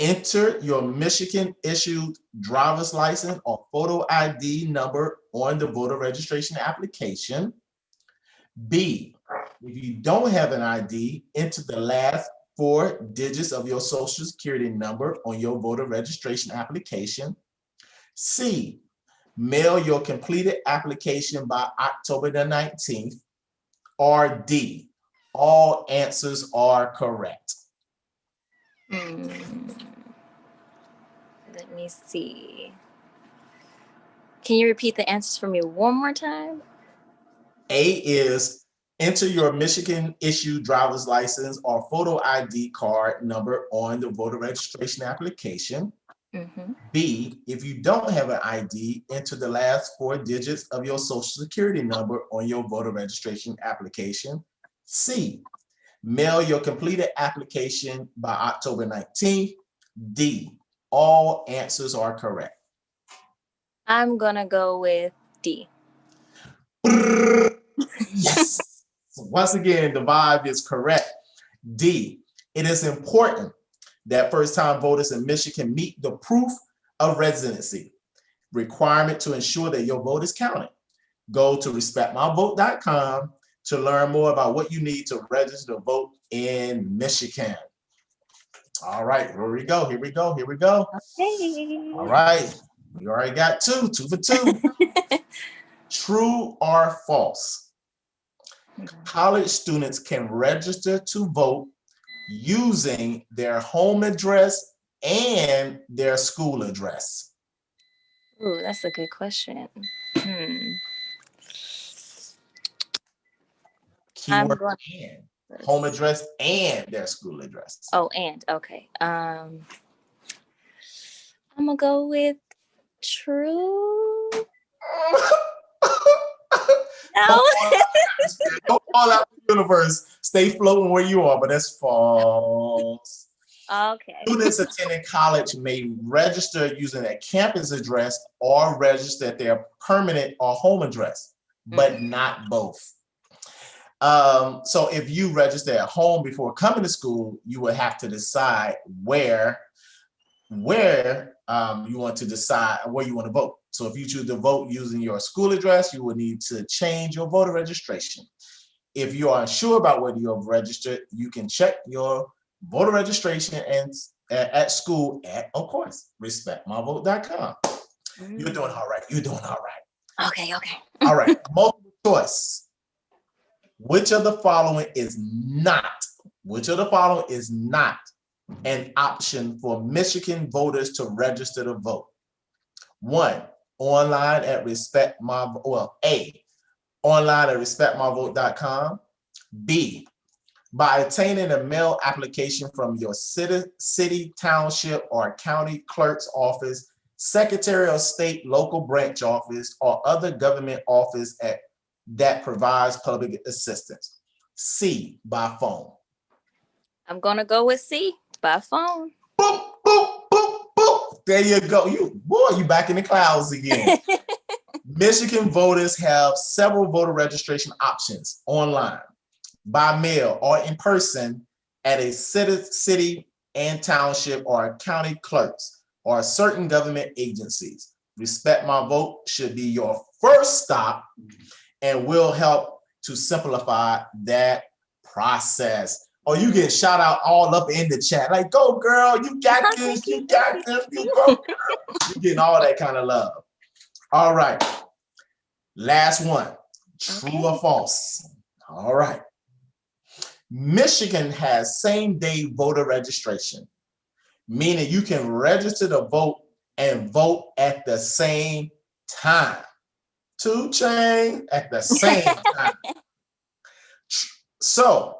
Enter your Michigan issued driver's license or photo ID number on the voter registration application. B, if you don't have an ID, enter the last 4 digits of your social security number on your voter registration application. C, mail your completed application by October the 19th. Or D, all answers are correct. Let me see. Can you repeat the answers for me one more time? A is enter your Michigan issued driver's license or photo ID card number on the voter registration application. B, if you don't have an ID, enter the last 4 digits of your social security number on your voter registration application. C, mail your completed application by October 19th. D, all answers are correct. I'm gonna go with D. Yes. Once again, the vibe is correct. D, it is important that first-time voters in Michigan meet the proof of residency requirement to ensure that your vote is counted. Go to respectmyvote.com to learn more about what you need to register to vote in Michigan. All right, here we go. Okay. All right, we already got 2 for 2. True or false? College students can register to vote using their home address and their school address. Ooh, that's a good question. Keyword and. Home address and their school address. Oh, and okay. I'm gonna go with true. No. Don't fall out of the universe. Stay floating where you are, but that's false. Okay. Students attending college may register using their campus address or register at their permanent or home address, but not both. So if you register at home before coming to school, you would have to decide where you want to decide where you want to vote. So if you choose to vote using your school address, you will need to change your voter registration. If you are unsure about whether you have registered, you can check your voter registration and at school at, of course, respectmyvote.com. You're doing all right. You're doing all right. Okay. All right. Multiple choice. Which of the following is not an option for Michigan voters to register to vote? 1, online at respectmyvote.com. B, by obtaining a mail application from your city, township, or county clerk's office, secretary of state, local branch office, or other government office that provides public assistance. C, by phone. I'm gonna go with C, by phone. Boop, boop, boop, boop. There you go. You back in the clouds again. Michigan voters have several voter registration options: online, by mail, or in person at a city and township or county clerks or certain government agencies. Respect My Vote should be your first stop and will help to simplify that process. Or you get shout out all up in the chat, like, go girl, you got this, you got this, you go girl. You're getting all that kind of love. All right, last one, true or false? All right. Michigan has same-day voter registration, meaning you can register to vote and vote at the same time. 2 chain at the same time. So,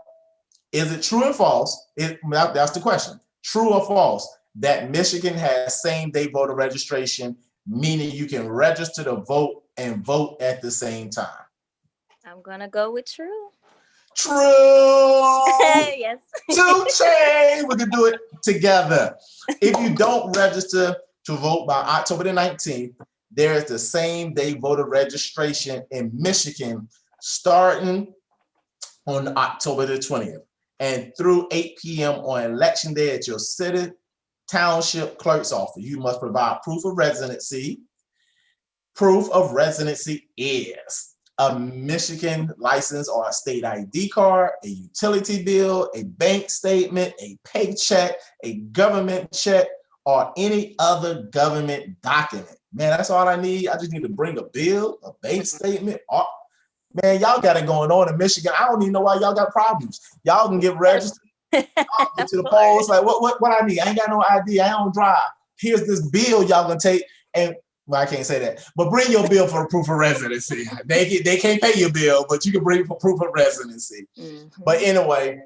is it true or false? That's the question. True or false that Michigan has same-day voter registration, meaning you can register to vote and vote at the same time? I'm gonna go with true. True. Yes. 2 chain. We can do it together. If you don't register to vote by October the 19th, there is the same day voter registration in Michigan starting on October the 20th and through 8 p.m. on election day at your city, Township Clerk's Office. You must provide proof of residency. Proof of residency is a Michigan license or a state ID card, a utility bill, a bank statement, a paycheck, a government check, or any other government document. Man, that's all I need. I just need to bring a bill, a bank statement. Man, y'all got it going on in Michigan. I don't even know why y'all got problems. Y'all can get registered. Y'all get to the polls. Like, what I need? I ain't got no ID. I don't drive. Here's this bill y'all gonna take. And well, I can't say that. But bring your bill for proof of residency. They can't pay your bill, but you can bring for proof of residency. Mm-hmm. But anyway,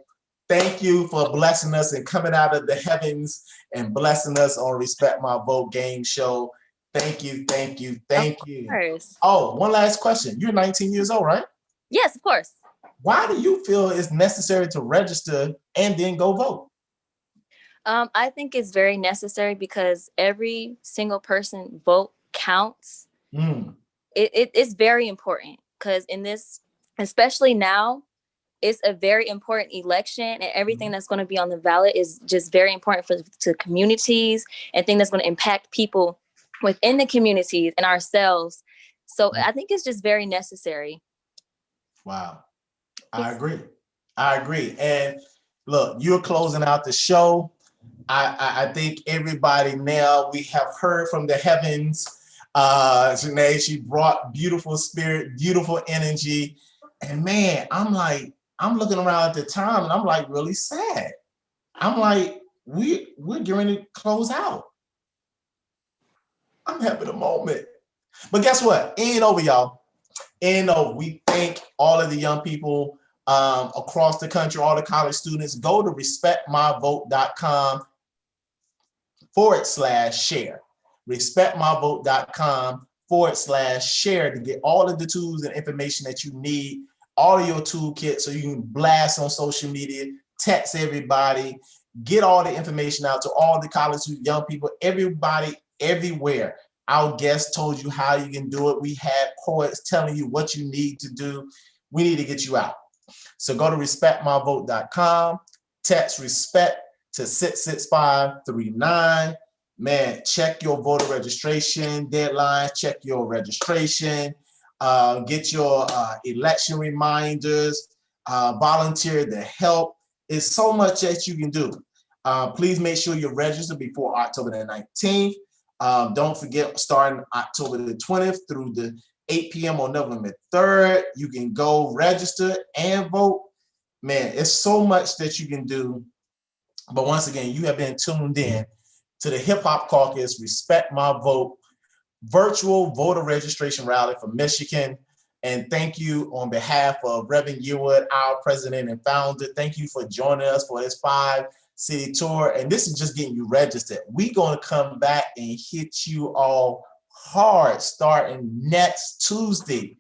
thank you for blessing us and coming out of the heavens and blessing us on Respect My Vote game show. Thank you, thank you, thank you. Oh, one last question. You're 19 years old, right? Yes, of course. Why do you feel it's necessary to register and then go vote? I think it's very necessary because every single person vote counts. It's very important because in this, especially now, it's a very important election, and everything that's going to be on the ballot is just very important to communities and things that's going to impact people within the communities and ourselves. So I think it's just very necessary. Wow. I agree. And look, you're closing out the show. I think everybody now, we have heard from the heavens. Janae, she brought beautiful spirit, beautiful energy. And man, I'm looking around at the time and I'm like really sad. I'm like, we're getting to close out. I'm having a moment. But guess what? It ain't over, y'all. It ain't over. We thank all of the young people across the country, all the college students. Go to respectmyvote.com/share. respectmyvote.com/share to get all of the tools and information that you need, all of your toolkit so you can blast on social media, text everybody, get all the information out to all the college young people, everybody, everywhere. Our guest told you how you can do it. We had poets telling you what you need to do. We need to get you out. So go to respectmyvote.com, text respect to 66539. Man, check your voter registration deadline, check your registration, get your election reminders, volunteer to help. It's so much that you can do. Please make sure you're registered before October the 19th. Don't forget, starting October the 20th through the 8 p.m. on November 3rd, you can go register and vote. Man, it's so much that you can do. But once again, you have been tuned in to the Hip Hop Caucus Respect My Vote virtual voter registration rally for Michigan. And thank you on behalf of Reverend Yearwood, our president and founder. Thank you for joining us for this 5-city tour. And this is just getting you registered. We're going to come back and hit you all hard starting next Tuesday,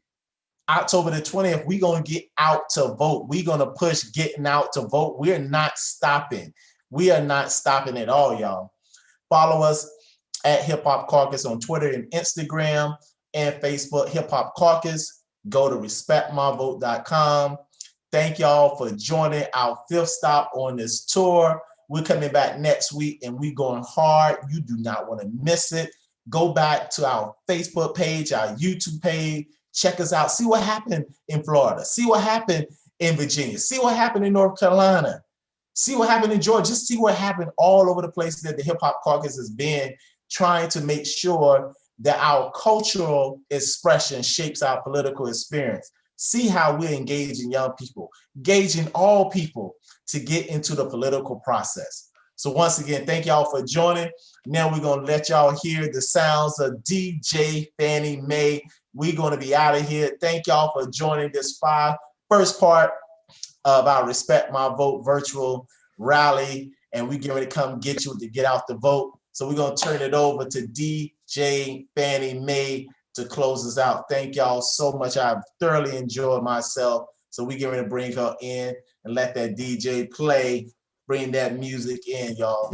October the 20th. We're going to get out to vote. We're going to push getting out to vote. We're not stopping. We are not stopping at all, y'all. Follow us at Hip Hop Caucus on Twitter and Instagram and Facebook, Hip Hop Caucus. Go to respectmyvote.com. Thank y'all for joining our 5th stop on this tour. We're coming back next week and we're going hard. You do not want to miss it. Go back to our Facebook page, our YouTube page. Check us out. See what happened in Florida. See what happened in Virginia. See what happened in North Carolina. See what happened in Georgia. Just see what happened all over the places that the Hip Hop Caucus has been trying to make sure that our cultural expression shapes our political experience. See how we're engaging young people, engaging all people to get into the political process. So once again, thank y'all for joining. Now we're going to let y'all hear the sounds of DJ Fannie Mae. We're going to be out of here. Thank y'all for joining this first part of our Respect My Vote virtual rally. And we're going to come get you to get out the vote. So we're going to turn it over to DJ Fannie Mae to close us out. Thank y'all so much. I've thoroughly enjoyed myself. So we're going to bring her in and let that DJ play. Bring that music in, y'all.